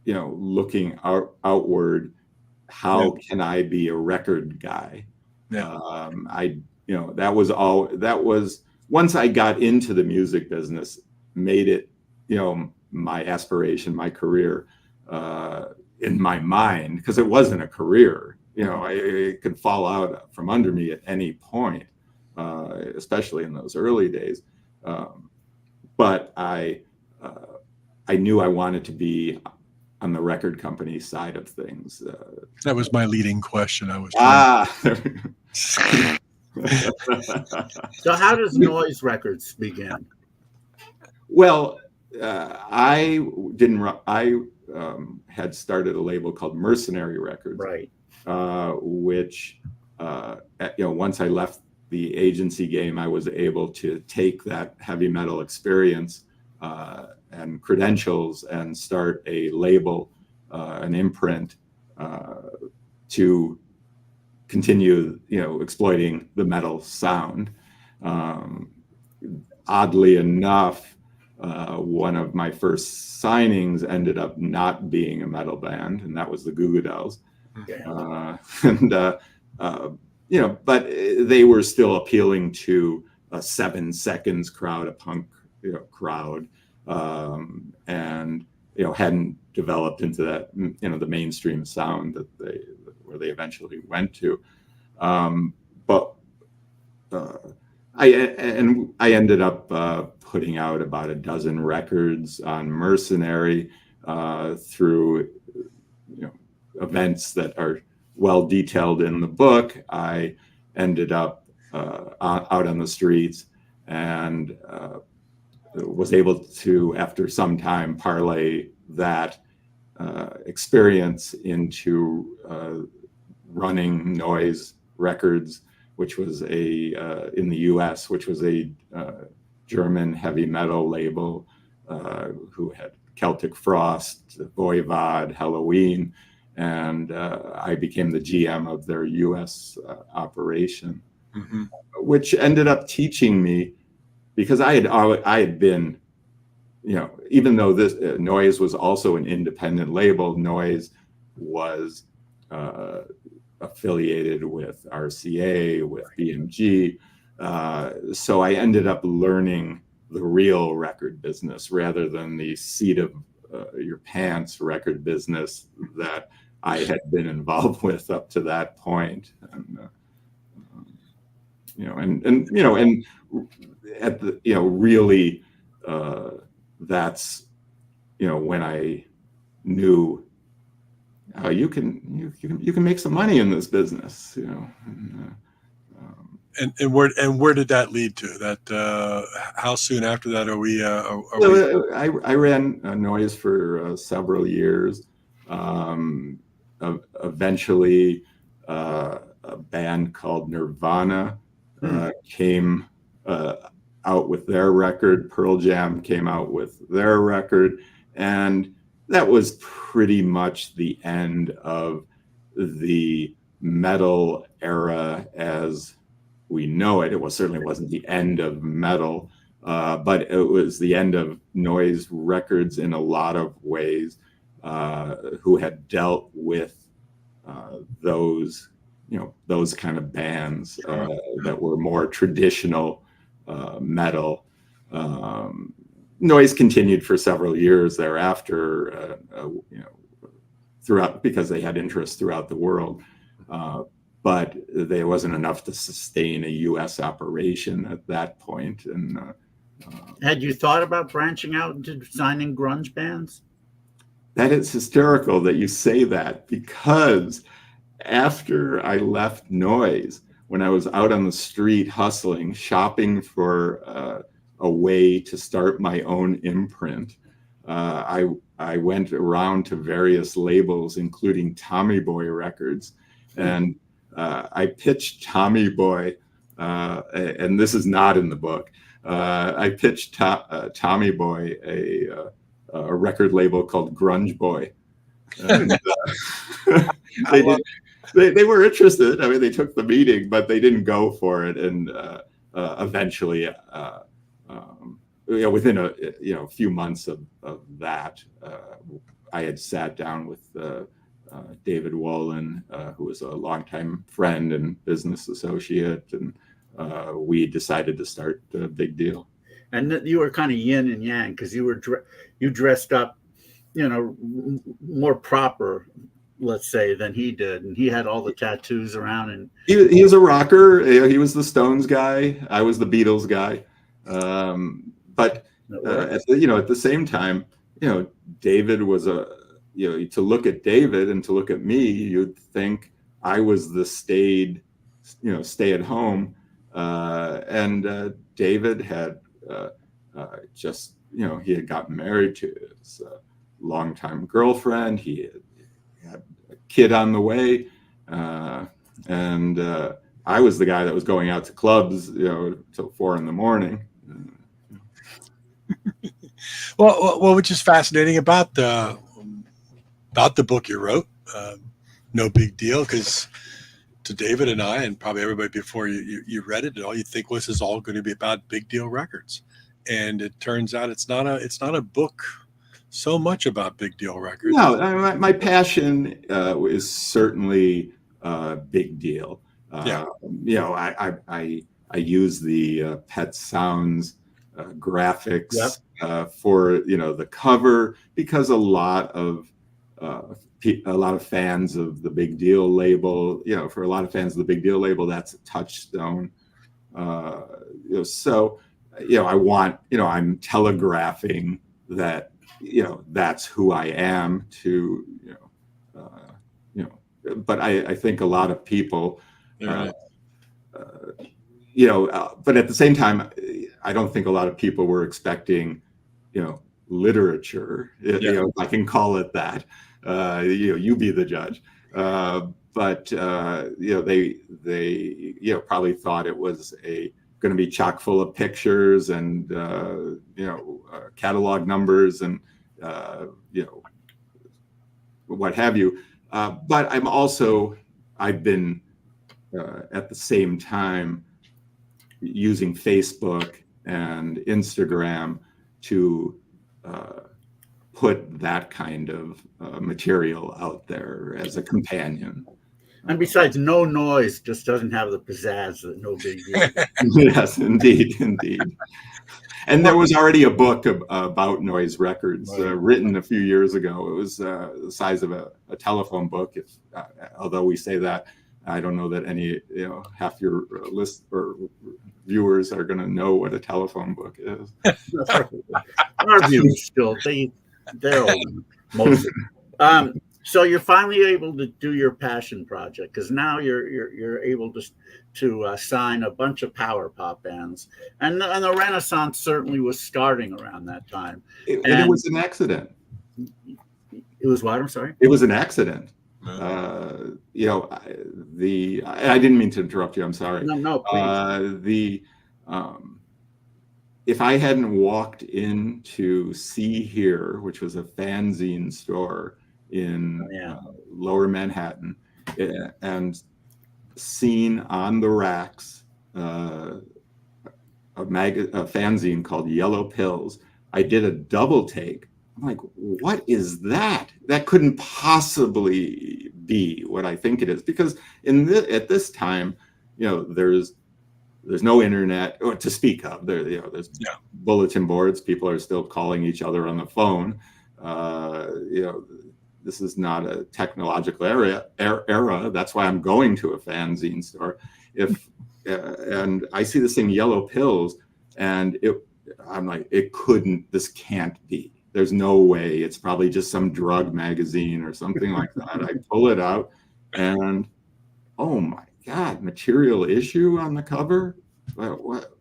looking outward. How can I be a record guy? Yeah. That was once I got into the music business, made it, my aspiration, my career, in my mind, because it wasn't a career. It could fall out from under me at any point, especially in those early days. But I knew I wanted to be on the record company side of things. That was my leading question. I was. So how does Noise Records begin? Well, I had started a label called Mercenary Records, right? Which, once I left the agency game, I was able to take that heavy metal experience and credentials and start a label, an imprint, to continue, exploiting the metal sound. Oddly enough, one of my first signings ended up not being a metal band, and that was the Goo Goo Dolls. But they were still appealing to a 7 seconds crowd, a punk, crowd, and hadn't developed into that, the mainstream sound where they eventually went to. But I ended up putting out about a dozen records on Mercenary through events that are well detailed in the book. I ended up out on the streets and was able to, after some time, parlay that experience into running Noise Records, which was in the US, which was a German heavy metal label who had Celtic Frost, Voivod, Halloween, and I became the GM of their US operation, which ended up teaching me, because I had been, even though this Noise was also an independent label, Noise was affiliated with RCA, with BMG. So I ended up learning the real record business rather than the seat of your pants record business that I had been involved with up to that point. And at the, really, that's, when I knew you can make some money in this business, And where did that lead to? That how soon after that are we? I ran Noise for several years. Eventually, a band called Nirvana came out with their record. Pearl Jam came out with their record, and that was pretty much the end of the metal era as we know it. It certainly wasn't the end of metal, but it was the end of Noise Records in a lot of ways, who had dealt with those kind of bands that were more traditional metal. Noise continued for several years thereafter, throughout, because they had interest throughout the world. But there wasn't enough to sustain a U.S. operation at that point. And had you thought about branching out into signing grunge bands? That is hysterical that you say that, because after I left Noise, when I was out on the street hustling, shopping for a way to start my own imprint, I went around to various labels, including Tommy Boy Records, and I pitched Tommy Boy, and this is not in the book. I pitched Tommy Boy a record label called Grunge Boy. And, they were interested. I mean, they took the meeting, but they didn't go for it. And eventually, within a few months of that, I had sat down with David Wolin, who was a longtime friend and business associate, and we decided to start the Big Deal. And you were kind of yin and yang, because you dressed up, more proper, let's say, than he did, and he had all the tattoos around. And he was a rocker. He was the Stones guy. I was the Beatles guy. But at the same time, David was to look at David and to look at me, you'd think I was the stay at home. And David had just, he had gotten married to his longtime girlfriend. He had a kid on the way. And I was the guy that was going out to clubs, till 4 a.m. Well, which is fascinating about the book you wrote. No big deal, because to David and I, and probably everybody before you read it, all you think was is all going to be about Big Deal Records, and it turns out it's not a book so much about Big Deal Records. No, my passion is certainly Big Deal. Yeah. I use the Pet Sounds graphics for the cover, because a lot of fans of the Big Deal label, for a lot of fans of the Big Deal label, that's a touchstone. So I'm telegraphing that that's who I am to but I think a lot of people but at the same time, I don't think a lot of people were expecting literature, if I can call it that. You be the judge. But they probably thought it was going to be chock full of pictures and catalog numbers and what have you. But I've been at the same time using Facebook and Instagram to put that kind of material out there as a companion. And besides, No Noise just doesn't have the pizzazz that No Big Deal. Yes, indeed. And there was already a book about Noise Records written a few years ago. It was the size of a telephone book. Although we say that, I don't know that any half your list or viewers are going to know what a telephone book is. Our viewers still they're old, most of them. So you're finally able to do your passion project, because now you're able to sign a bunch of power pop bands, and the Renaissance certainly was starting around that time. It was an accident. It was what? I'm sorry. It was an accident. I didn't mean to interrupt you. I'm sorry. No, please. If I hadn't walked into See Here, which was a fanzine store in Lower Manhattan, and seen on the racks a fanzine called Yellow Pills, I did a double take. I'm like, what is that? That couldn't possibly be what I think it is, because at this time, there's no internet to speak of. There's bulletin boards. People are still calling each other on the phone. This is not a technological era. That's why I'm going to a fanzine store. And I see this thing, Yellow Pills, and I'm like, this can't be. There's no way. It's probably just some drug magazine or something like that. I pull it out, and oh my God, Material Issue on the cover. What?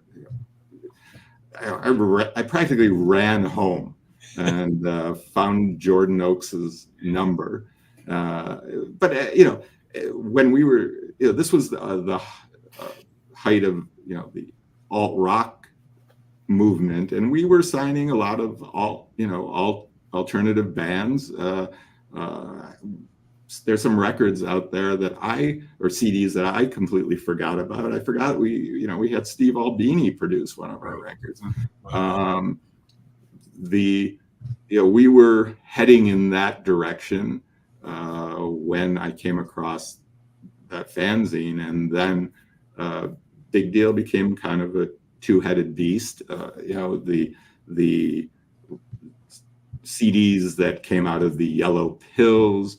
I practically ran home and found Jordan Oakes's number. But when we were, this was the height of the alt rock movement, and we were signing a lot of alternative bands. There's some records out there or CDs that I completely forgot about. I forgot we had Steve Albini produce one of our records. We were heading in that direction when I came across that fanzine, and then Big Deal became kind of a two-headed beast. The CDs that came out of the Yellow Pills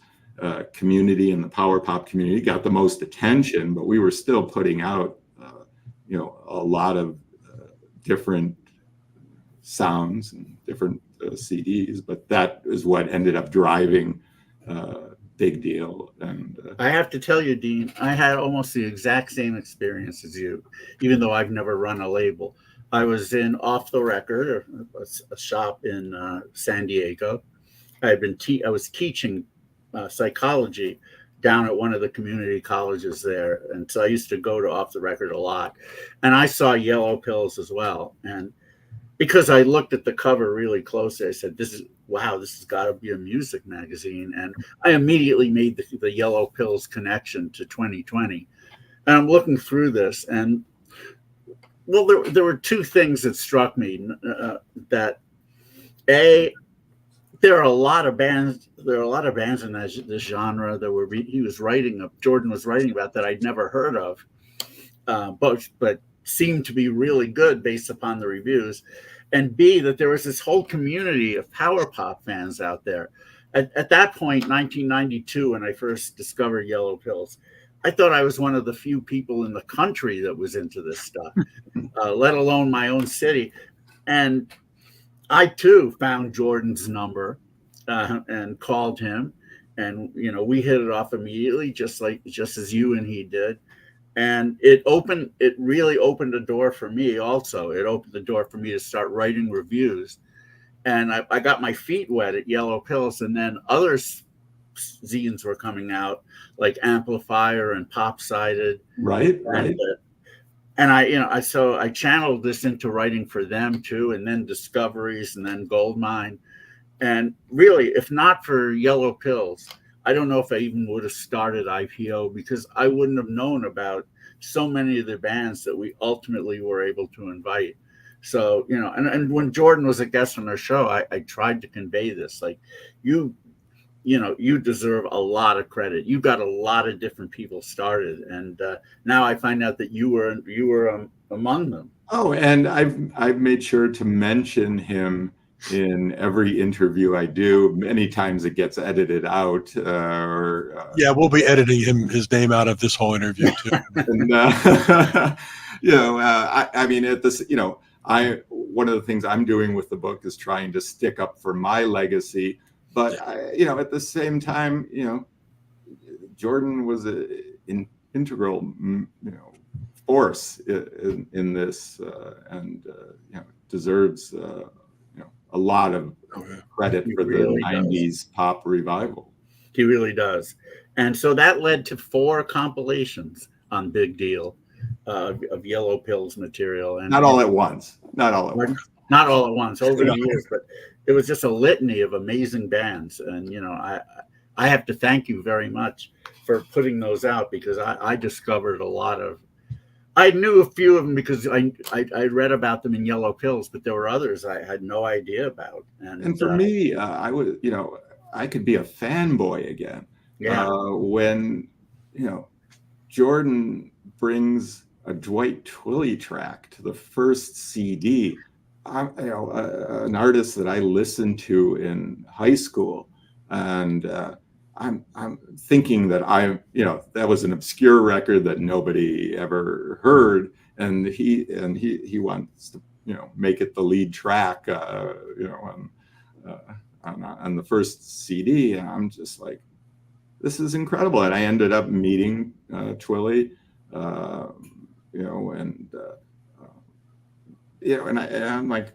community and the power pop community got the most attention, but we were still putting out a lot of different sounds and different CDs, but that is what ended up driving Big Deal. And I have to tell you, Dean, I had almost the exact same experience as you, even though I've never run a label. I was in Off the Record, a shop in San Diego. I was teaching psychology down at one of the community colleges there, and so I used to go to Off the Record a lot. And I saw Yellow Pills as well. And because I looked at the cover really closely. I said, this has got to be a music magazine. And I immediately made the Yellow Pills connection to 2020. And I'm looking through this, and well, there were two things that struck me. That there are a lot of bands. There are a lot of bands in this genre that Jordan was writing about that I'd never heard of, but seemed to be really good based upon the reviews. And B, that there was this whole community of power pop fans out there. At that point, 1992, when I first discovered Yellow Pills, I thought I was one of the few people in the country that was into this stuff, let alone my own city. And I too found Jordan's number and called him, and we hit it off immediately, just as you and he did. And it really opened a door for me. Also, it opened the door for me to start writing reviews, and I got my feet wet at Yellow Pills, and then other zines were coming out, like Amplifier and Pop Sided. Right. And I channeled this into writing for them too, and then Discoveries, and then Goldmine. And really, if not for Yellow Pills, I don't know if I even would have started IPO, because I wouldn't have known about so many of the bands that we ultimately were able to invite. So, and when Jordan was a guest on our show, I tried to convey this, like, you deserve a lot of credit. You got a lot of different people started, and now I find out that you were among them. Oh, and I've made sure to mention him in every interview I do. Many times it gets edited out. Yeah, we'll be editing his name out of this whole interview too. And, I mean, at this, one of the things I'm doing with the book is trying to stick up for my legacy. But at the same time, Jordan was an integral, force in this, and deserves a lot of credit for the '90s pop revival. He really does, and so that led to 4 compilations on Big Deal of Yellow Pills material, and not all at once over the years, but it was just a litany of amazing bands. And I have to thank you very much for putting those out, because I discovered a lot of. I knew a few of them because I read about them in Yellow Pills, but there were others I had no idea about. And for me, I would, I could be a fanboy again. Yeah. When Jordan brings a Dwight Twilley track to the first CD. An artist that I listened to in high school, and I'm thinking that that was an obscure record that nobody ever heard, and he wants to make it the lead track on the first CD, and I'm just like, this is incredible. And I ended up meeting Twilley, and I'm like,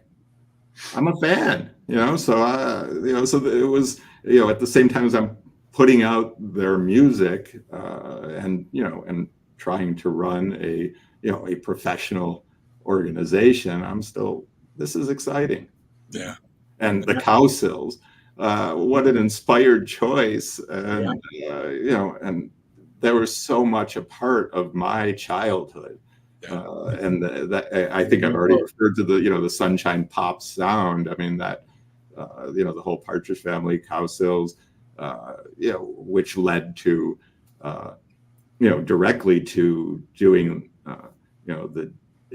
I'm a fan, so it was, at the same time as I'm putting out their music, and trying to run a professional organization, this is exciting. Yeah. And the Cowsills, what an inspired choice. And, and they were so much a part of my childhood. And that I think I've already referred to the Sunshine Pop sound. I mean, that the whole Partridge Family, Cowsills, which led to directly to doing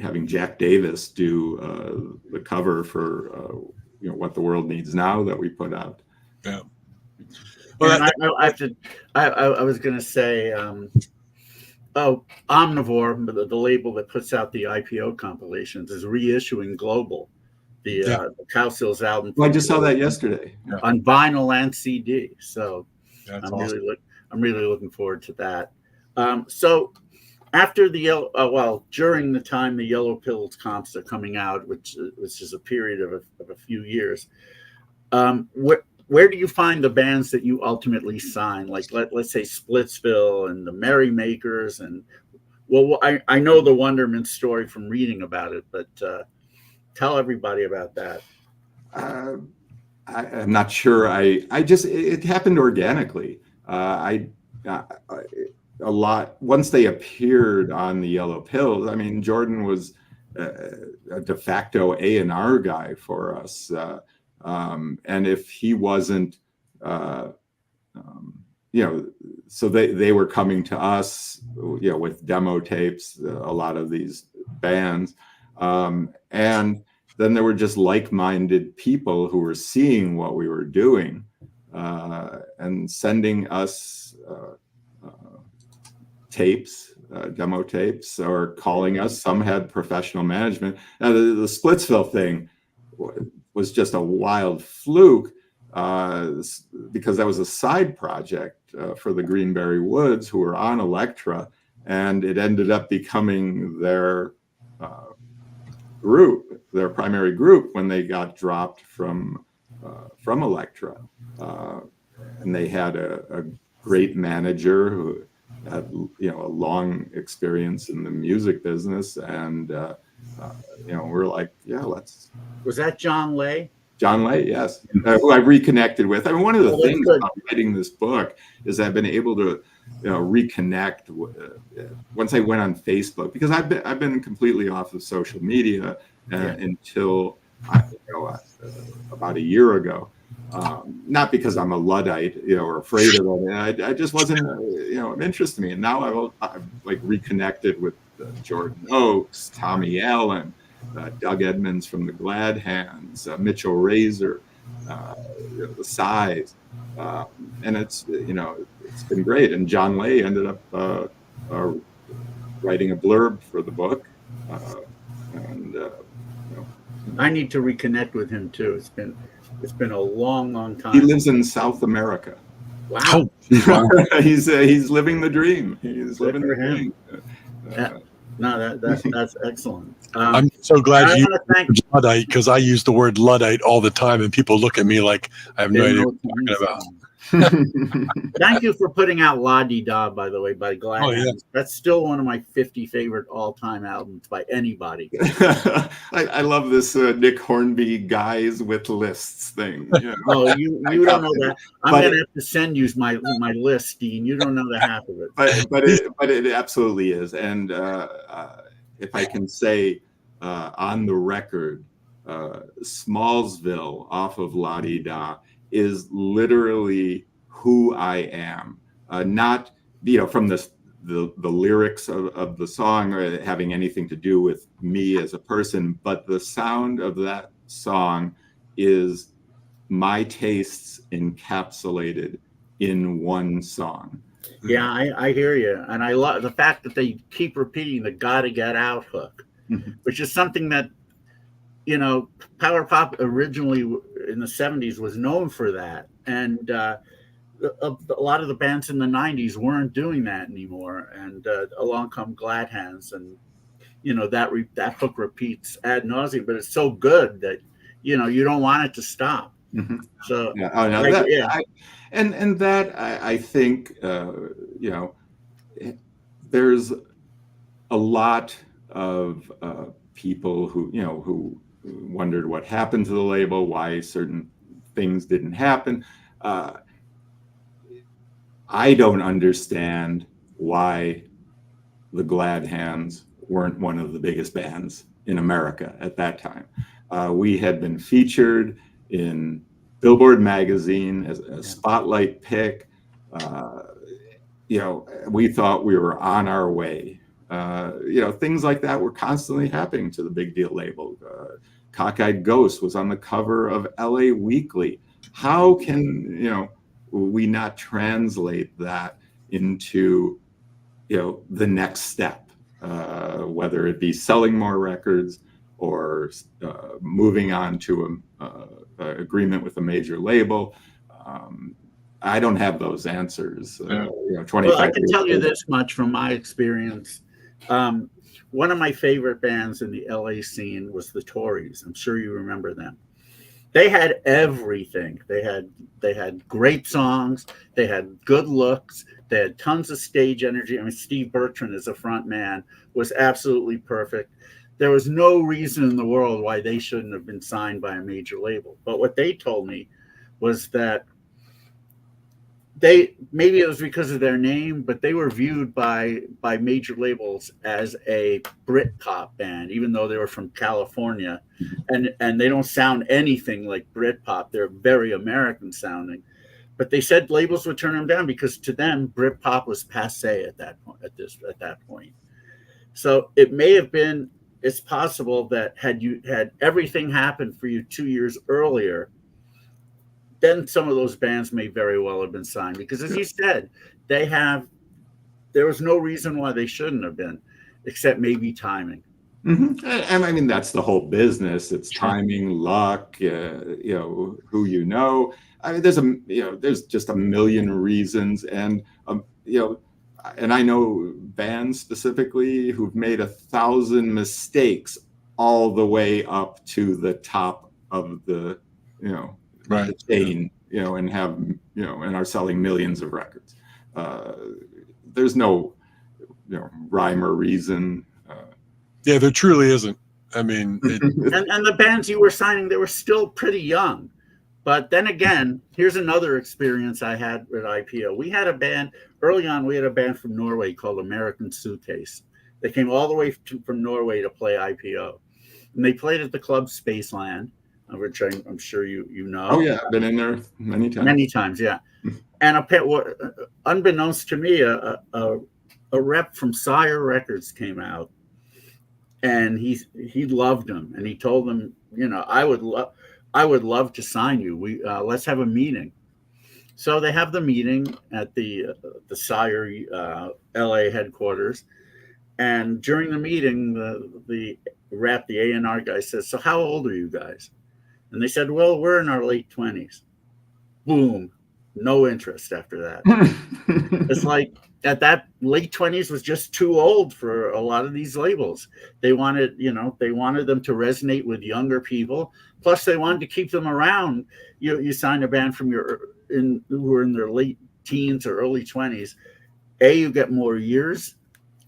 having Jack Davis do the cover for What the World Needs Now that we put out. Yeah. Well, I was going to say. Omnivore, the label that puts out the IPO compilations, is reissuing Global, the Cowsills album. Well, I just saw that yesterday on vinyl and CD. So That's I'm awesome. I'm really looking forward to that. So after during the time the Yellow Pills comps are coming out, which is a period of a few years, where do you find the bands that you ultimately sign? Like let's say Splitsville and the Merrymakers, and I know the Wonderment story from reading about it, but Tell everybody about that. I'm not sure. It happened organically. A lot once they appeared on the Yellow Pills. I mean, Jordan was a de facto A&R guy for us, and if he wasn't, so they were coming to us, with demo tapes. A lot of these bands, and then there were just like-minded people who were seeing what we were doing and sending us tapes, demo tapes, or calling us. Some had professional management. Now, the Splitsville thing was just a wild fluke because that was a side project for the Greenberry Woods, who were on Elektra, and it ended up becoming their group, their primary group, when they got dropped from Elektra. And they had a great manager who had a long experience in the music business, and we're like, let's. Was that John Lay? John Lay, yes, who I reconnected with. I mean, one of the things about writing this book is I've been able to reconnect once I went on Facebook, because I've been completely off of social media until about a year ago. Not because I'm a Luddite, or afraid of it. I just wasn't, of interest to me. And now I've like reconnected with Jordan Oakes, Tommy Allen, Doug Edmonds from the Glad Hands, Mitchell Razor, the Size, and it's been great. And John Lay ended up writing a blurb for the book, and I need to reconnect with him too. It's been a long time. He lives in South America. Wow. He's living the dream. He's living the dream. No, that's excellent. I'm so glad you used Luddite, because I use the word Luddite all the time, and people look at me like I have no idea what you're talking about. Thank you for putting out La Di Da, by the way, by Glad Hands. Yeah. That's still one of my 50 favorite all-time albums by anybody. I love this Nick Hornby guys with lists thing. Oh, you don't know that. I'm going to have to send you my list, Dean. You don't know the half of it. But it absolutely is. And if I can say on the record, Smallsville off of La Di Da is literally who I am, not from the lyrics of the song or having anything to do with me as a person, but the sound of that song is my tastes encapsulated in one song. Yeah, I hear you, and I love the fact that they keep repeating the "Gotta Get Out" hook, which is something that power pop originally in the 70s was known for that, and a lot of the bands in the 90s weren't doing that anymore, and along come Glad Hands, and that hook repeats ad nauseum, but it's so good that you don't want it to stop. So I think there's a lot of people who wondered what happened to the label, why certain things didn't happen. I don't understand why the Glad Hands weren't one of the biggest bands in America at that time. We had been featured in Billboard magazine as a spotlight pick. We thought we were on our way. Things like that were constantly happening to the Big Deal label. Cockeyed Ghost was on the cover of LA Weekly. How can we not translate that into the next step, whether it be selling more records or moving on to a agreement with a major label? I don't have those answers. 25 well, I can tell you this much from my experience. One of my favorite bands in the LA scene was the Tories. I'm sure you remember them. They had everything. They had great songs. They had good looks. They had tons of stage energy. I mean, Steve Bertrand as a front man was absolutely perfect. there was no reason in the world why they shouldn't have been signed by a major label. But what they told me was that maybe it was because of their name, but they were viewed by major labels as a Britpop band, even though they were from California, and they don't sound anything like Britpop. They're very American sounding, but they said labels would turn them down because to them Britpop was passé at that point. At that point, so it may have been. It's possible that had everything happened for you 2 years earlier, then some of those bands may very well have been signed because, as you said, there was no reason why they shouldn't have been, except maybe timing. Mm-hmm. And I mean, that's the whole business. It's timing, luck, who you know. I mean, there's just a million reasons. And, and I know bands specifically who've made 1,000 mistakes all the way up to the top of the, right. the chain, and have, and are selling millions of records. There's no, rhyme or reason. Yeah, there truly isn't. I mean, and the bands you were signing, they were still pretty young. But then again, here's another experience I had with IPO. We had a band early on. We had a band from Norway called American Suitcase. They came all the way from Norway to play IPO, and they played at the club Spaceland, which I'm sure you know. Oh yeah, I've been in there many times. Many times, yeah. And unbeknownst to me, a rep from Sire Records came out, and he loved them, and he told them, I would love to sign you. Let's have a meeting. So they have the meeting at the Sire LA headquarters, and during the meeting, the rep, the A&R guy says, "So how old are you guys?" And they said, "Well, we're in our late 20s." Boom. No interest after that. It's like at that late 20s was just too old for a lot of these labels. They wanted them to resonate with younger people. Plus they wanted to keep them around. You sign a band who are in their late teens or early 20s. A, you get more years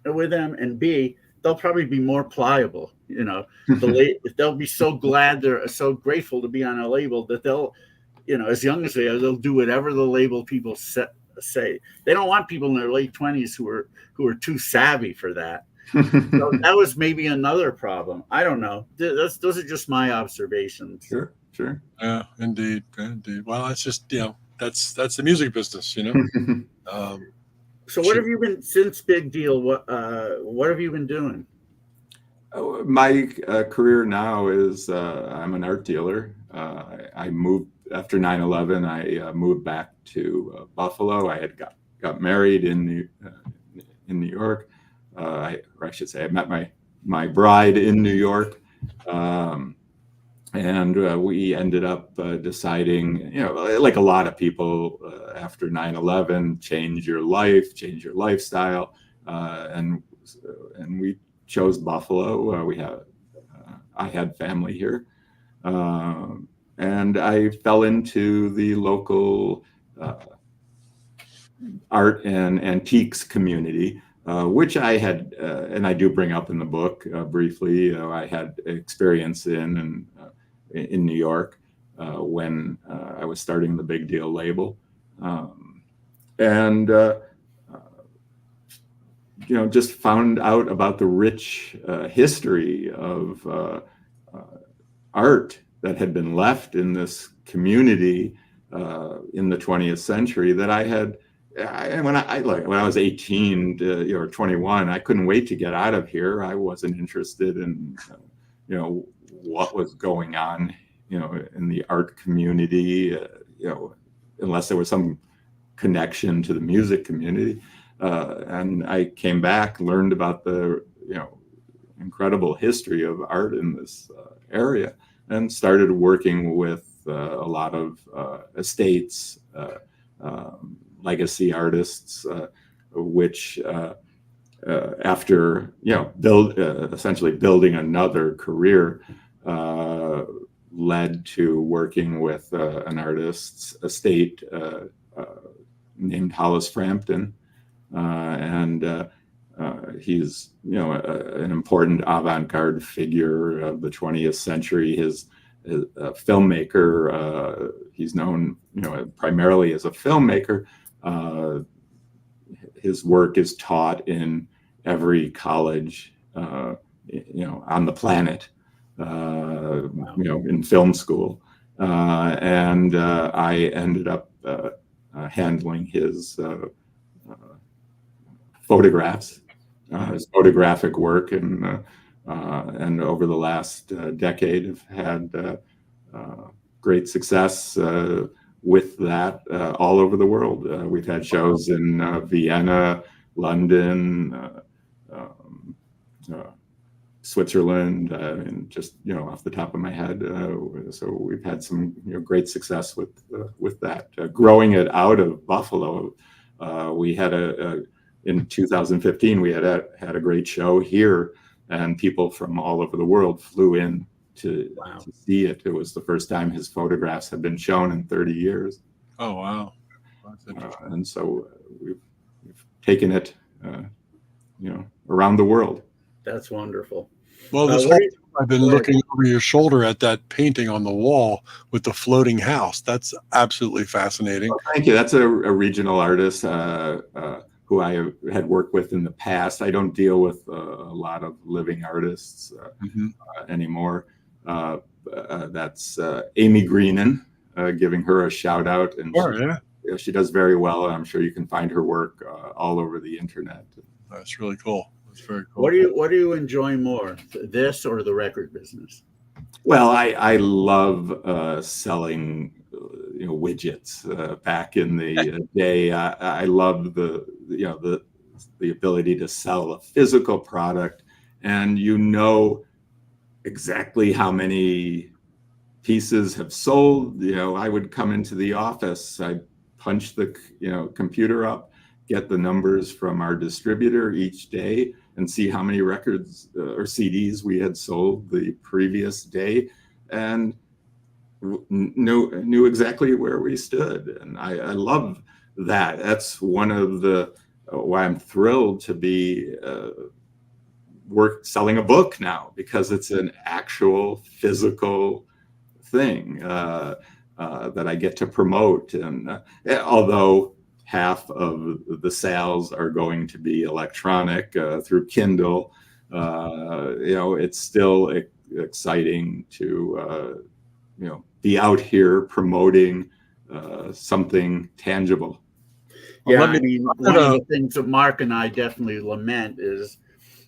with them, and B, they'll probably be more pliable. They'll be so glad, they're so grateful to be on a label that they'll, as young as they are, they'll do whatever the label people say. They don't want people in their late 20s who are too savvy for that. So that was maybe another problem. I don't know. Those are just my observations. Sure. Yeah, indeed. Well, it's just that's the music business, So what have you been since Big Deal? What have you been doing? My career now is I'm an art dealer. I moved after 9/11. I moved back to Buffalo. I had got married in New York. Or I should say, I met my bride in New York, and we ended up deciding, like a lot of people after 9/11, change your life, change your lifestyle, and we chose Buffalo. I had family here, and I fell into the local art and antiques community, which I had, and I do bring up in the book briefly. I had experience in New York when I was starting the Big Deal label, and just found out about the rich history of art that had been left in this community in the 20th century that I had. When I was 18 or 21, I couldn't wait to get out of here. I wasn't interested in what was going on in the art community, unless there was some connection to the music community. And I came back, learned about the incredible history of art in this area, and started working with a lot of estates, legacy artists, which after essentially building another career, led to working with an artist's estate named Hollis Frampton, and He's, an important avant-garde figure of the 20th century. His a filmmaker. He's known, primarily as a filmmaker. His work is taught in every college, on the planet, in film school. And I ended up handling his photographs, his photographic work, and over the last decade have had great success with that all over the world. We've had shows in Vienna, London, Switzerland, and just off the top of my head. So we've had some great success with that. Growing it out of Buffalo, we had in 2015 we had a great show here, and people from all over the world flew in to see it. It was the first time his photographs had been shown in 30 years. Oh, wow. And so we've taken it, around the world. That's wonderful. Well, this whole time I've been looking over your shoulder at that painting on the wall with the floating house. That's absolutely fascinating. Well, thank you. That's a regional artist who I had worked with in the past. I don't deal with a lot of living artists anymore. That's Amy Greenan, giving her a shout out. And she does very well. I'm sure you can find her work all over the internet. That's really cool. That's very cool. What do you enjoy more, this or the record business? Well, I love selling widgets. Back in the day, I loved the ability to sell a physical product, and exactly how many pieces have sold. I would come into the office, I'd punch the computer up, get the numbers from our distributor each day, and see how many records or CDs we had sold the previous day, and knew exactly where we stood. And I love that. That's one of the why I'm thrilled to be selling a book now, because it's an actual physical thing that I get to promote. And although half of the sales are going to be electronic through Kindle, it's still exciting to be out here promoting something tangible. Yeah, I mean, one of the things that Mark and I definitely lament is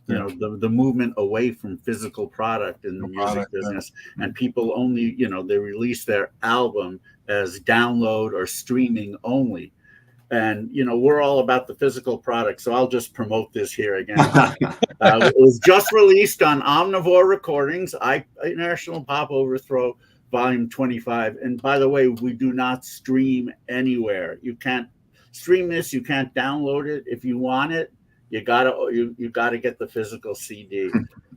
the movement away from physical product in the music business, and people only they release their album as download or streaming only. And we're all about the physical product, so I'll just promote this here again. It was just released on Omnivore Recordings, International Pop Overthrow, Volume 25. And by the way, we do not stream anywhere. You can't stream this. You can't download it. If you want it, you gotta get the physical CD.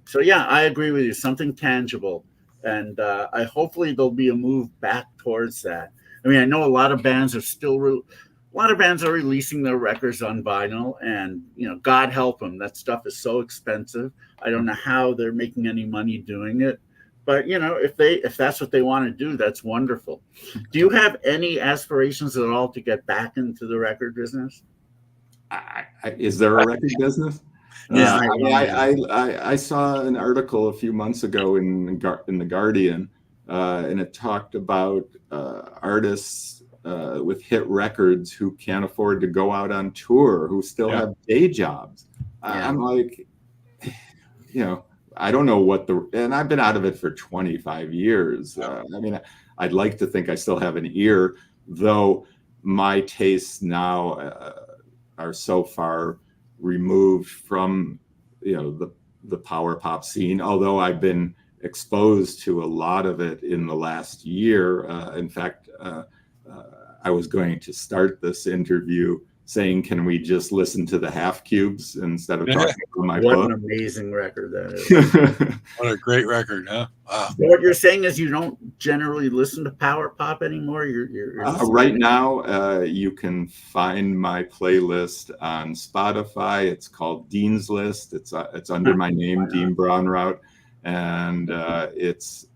So yeah, I agree with you. Something tangible, and I hopefully there'll be a move back towards that. I mean, I know a lot of bands are releasing their records on vinyl, and God help them, that stuff is so expensive. I don't know how they're making any money doing it, but if that's what they want to do, that's wonderful. Do you have any aspirations at all to get back into the record business? Is there a record business? Yeah, I saw an article a few months ago in the Guardian, and it talked about artists with hit records who can't afford to go out on tour, who still have day jobs. I'm like, I don't know and I've been out of it for 25 years. I mean, I'd like to think I still have an ear, though my tastes now are so far removed from, the power pop scene, although I've been exposed to a lot of it in the last year. In fact, I was going to start this interview saying, can we just listen to the Half Cubes instead of talking about my book? What an amazing record that is. What a great record, huh? Wow. So what you're saying is you don't generally listen to power pop anymore? Right now, you can find my playlist on Spotify. It's called Dean's List. It's under my name, Dean Brownrout, and it's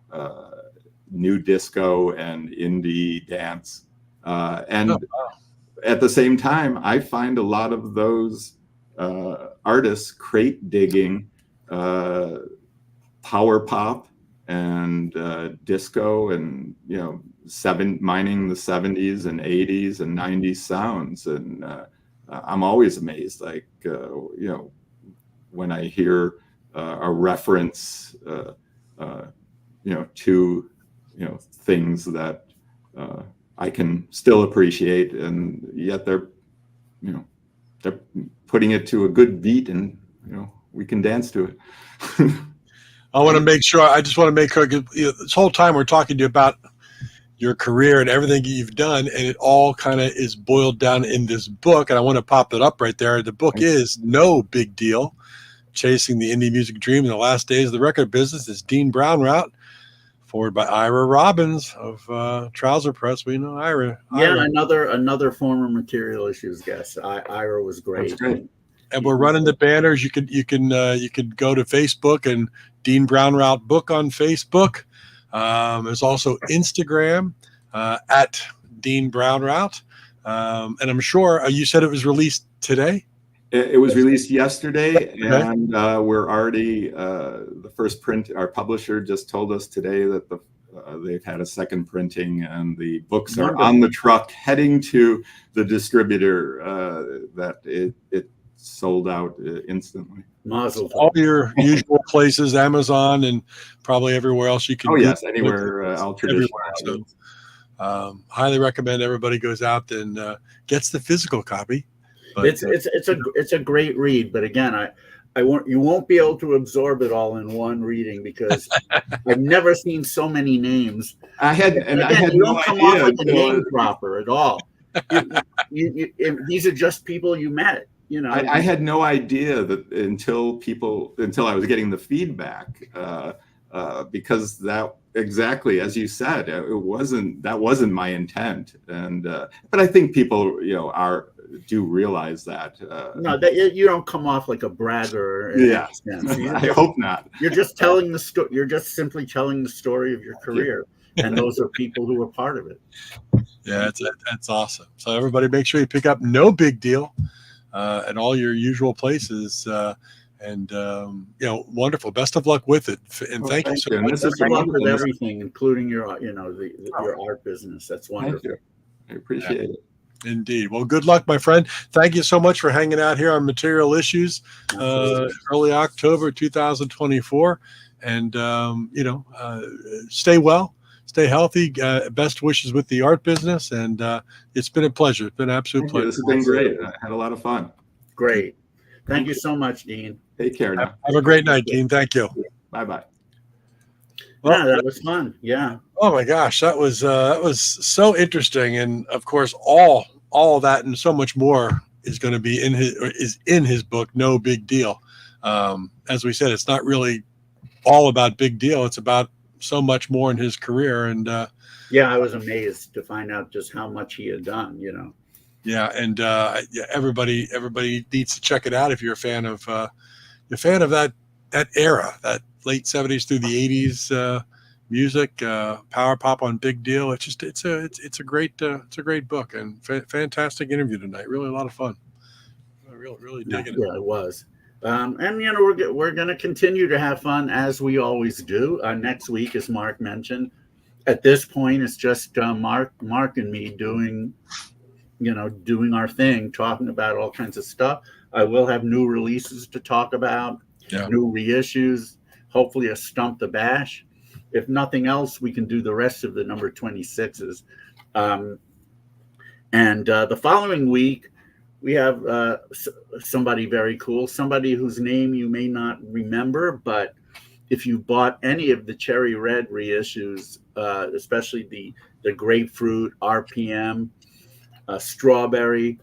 new disco and indie dance. And at the same time, I find a lot of those artists crate digging power pop and disco, and mining the 70s and 80s and 90s sounds. And I'm always amazed, like when I hear a reference to things that I can still appreciate, and yet they're putting it to a good beat, and we can dance to it. I just want to make sure, this whole time we're talking to you about your career and everything you've done, and it all kind of is boiled down in this book, and I want to pop it up right there. The book is No Big Deal: Chasing the Indie Music Dream in the Last Days of the Record Business. It's Dean Brownrout, forward by Ira Robbins of Trouser Press. We know Ira. Yeah, another former Material Issues guest. Ira was great. That's great. And we're running the banners. You could go to Facebook and Dean Brownrout Book on Facebook. There's also Instagram at Dean Brownrout. And I'm sure you said it was released today. It was released yesterday, and we're already the first print. Our publisher just told us today that they've had a second printing, and the books are on the truck heading to the distributor. That it sold out instantly. Mazel. All your usual places, Amazon, and probably everywhere else you can. Oh yes, anywhere. All traditional. So, highly recommend everybody goes out and gets the physical copy. But, it's a great read, but again, you won't be able to absorb it all in one reading, because I've never seen so many names. I had you no don't come idea off like a name dropper at all. These are just people you met. I had no idea that until I was getting the feedback, because that, exactly as you said, that wasn't my intent, and but I think people do realize that. No, that you don't come off like a bragger. Yeah, I hope not. You're just telling the story. You're just simply telling the story of your career, and those are people who are part of it. Yeah, that's awesome. So everybody, make sure you pick up No Big Deal at all your usual places. And wonderful. Best of luck with it. And thank you so much. Best of luck with everything, including your your art business. That's wonderful. Thank you. I appreciate it. Indeed. Well, good luck, my friend. Thank you so much for hanging out here on Material Issues, early October 2024. And stay well, stay healthy. Best wishes with the art business. And it's been a pleasure. It's been an absolute pleasure. This has been great. I had a lot of fun. Great. Thank you so much, Dean. Take care now. Have a great night, Dean. Thank you. Bye-bye. Well, yeah, that was fun. Yeah. Oh my gosh, that was so interesting, and of course, all of that and so much more is going to be in his book, No Big Deal. As we said, it's not really all about Big Deal; it's about so much more in his career. And yeah, I was amazed to find out just how much he had done. Yeah, and everybody needs to check it out if you're a fan of that era, that late 70s through the 80s music, power pop on Big Deal. It's a great book, and fantastic interview tonight. Really a lot of fun. Really digging it. Yeah, it was. And we're going to continue to have fun as we always do. Next week, as Mark mentioned, at this point, it's just Mark and me doing our thing, talking about all kinds of stuff. I will have new releases to talk about, new reissues, hopefully a Stump the Bash. If nothing else, we can do the rest of the number 26s. And the following week, we have somebody very cool, somebody whose name you may not remember, but if you bought any of the Cherry Red reissues, especially the Grapefruit, RPM, Strawberry,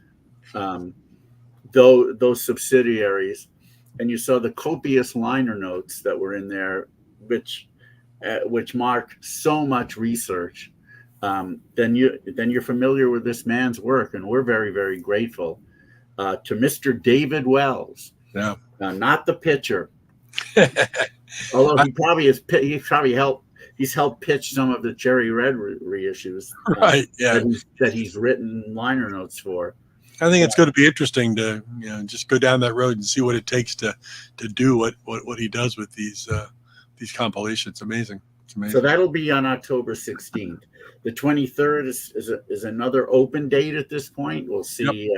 those subsidiaries, and you saw the copious liner notes that were in there, which which mark so much research, then you're familiar with this man's work, and we're very, very grateful to Mr. David Wells. Yeah. Not the pitcher, although he's helped pitch some of the Cherry Red reissues, Right. Yeah. that he's written liner notes for. I think it's going to be interesting to just go down that road and see what it takes to do what he does with these compilations. Amazing. It's amazing. So that'll be on October 16th. The 23rd is another open date at this point. We'll see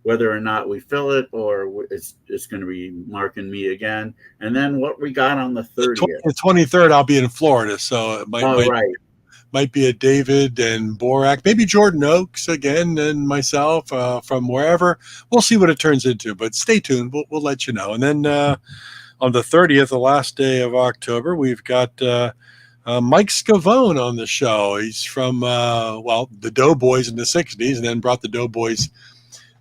whether or not we fill it, or it's going to be Mark and me again. And then what we got on the 30th. The 23rd, I'll be in Florida, so it might be a David and Borak, maybe Jordan Oakes again, and myself from wherever. We'll see what it turns into, but stay tuned. We'll let you know. And then on the 30th, the last day of October, we've got Mike Scavone on the show. He's from the Doughboys in the 60s, and then brought the Doughboys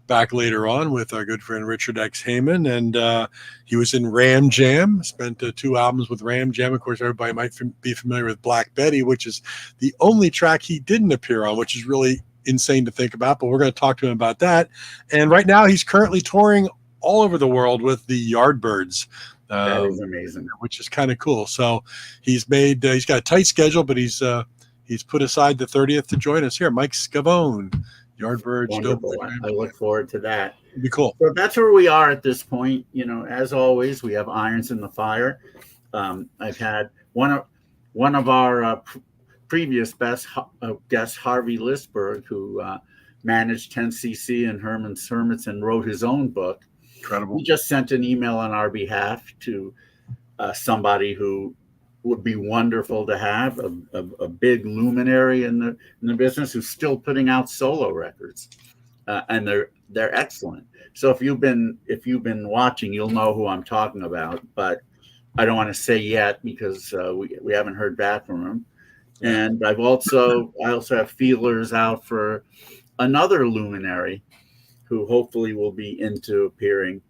back later on with our good friend Richard X. Heyman, and he was in Ram Jam, spent 2 albums with Ram Jam. Of course, everybody might be familiar with Black Betty, which is the only track he didn't appear on, which is really insane to think about, but we're going to talk to him about that. And right now he's currently touring all over the world with the Yardbirds. That is amazing. Which is kind of cool. So he's got a tight schedule, but he's put aside the 30th to join us here. Mike Scavone, Yardbirds. Wonderful. I look forward to that. It'd be cool. So that's where we are at this point. As always, we have irons in the fire. I've had one of our previous best guests, Harvey Lisberg, who managed 10cc and Herman's Hermits and wrote his own book. Incredible. He just sent an email on our behalf to somebody who would be wonderful to have, a big luminary in the business, who's still putting out solo records, and they're excellent. So if you've been watching, you'll know who I'm talking about. But I don't want to say yet because we haven't heard back from him. And I also have feelers out for another luminary who hopefully will be into appearing.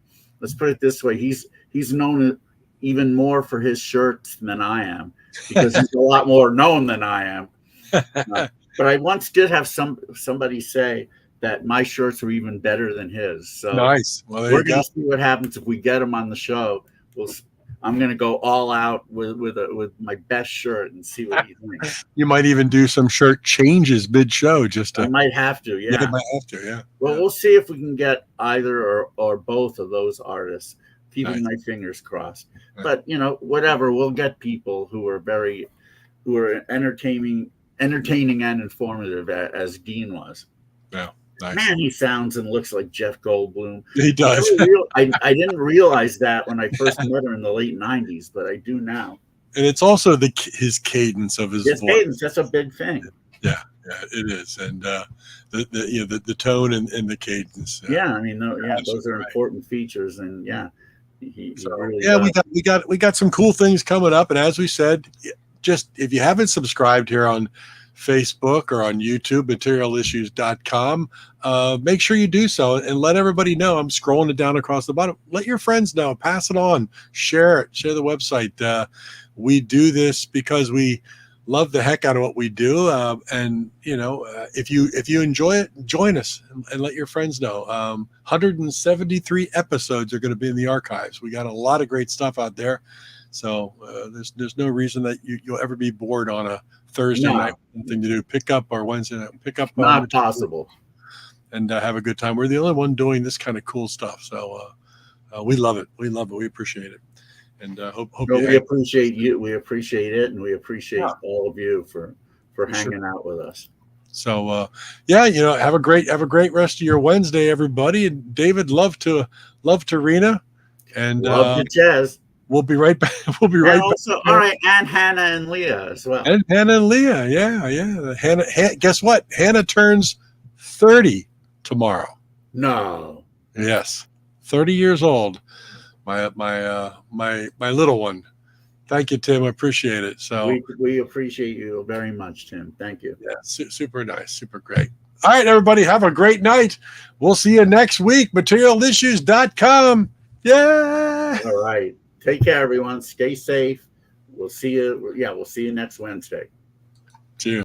Let's put it this way: he's known even more for his shirts than I am, because he's a lot more known than I am. But I once did have somebody say that my shirts were even better than his. So nice. Well, we're going to see what happens if we get him on the show. I'm going to go all out with my best shirt and see what he thinks. You might even do some shirt changes mid-show. I might have to. Yeah. You might have to. Yeah. Well, we'll see if we can get either or both of those artists. Keeping my fingers crossed. But whatever, we'll get people who are entertaining and informative, as Dean was. Yeah. Nice. Man, he sounds and looks like Jeff Goldblum. He does. I didn't realize that when I first met him in the late 90s, but I do now. And it's also his cadence of his voice. Cadence, that's a big thing. Yeah, it is. And the tone and the cadence. Those are important features. And we got some cool things coming up. And as we said, just if you haven't subscribed here on Facebook or on YouTube, materialissues.com, make sure you do so and let everybody know. I'm scrolling it down across the bottom. Let your friends know, pass it on, share it, share the website. We do this because we love the heck out of what we do. And if you enjoy it, join us and let your friends know. 173 episodes are going to be in the archives. We got a lot of great stuff out there. So there's no reason that you'll ever be bored on a Thursday night. Something to do, pick up, or Wednesday night, pick up. Not possible. And have a good time. We're the only one doing this kind of cool stuff. So we love it. We love it. We appreciate it. And hope we appreciate you. We appreciate it, and we appreciate all of you for hanging out with us. So have a great rest of your Wednesday, everybody. And David, love to Rena, and love to Jazz. We'll be right back. We'll be right back. All right, and Hannah and Leah as well. And Hannah and Leah, yeah. Hannah, guess what? Hannah turns 30 tomorrow. No. Yes, 30 years old. My little one. Thank you, Tim. I appreciate it. So we appreciate you very much, Tim. Thank you. Yeah, super nice, super great. All right, everybody, have a great night. We'll see you next week. Materialissues.com. Yeah. All right. Take care, everyone. Stay safe. we'll see you. Yeah, we'll see you next Wednesday.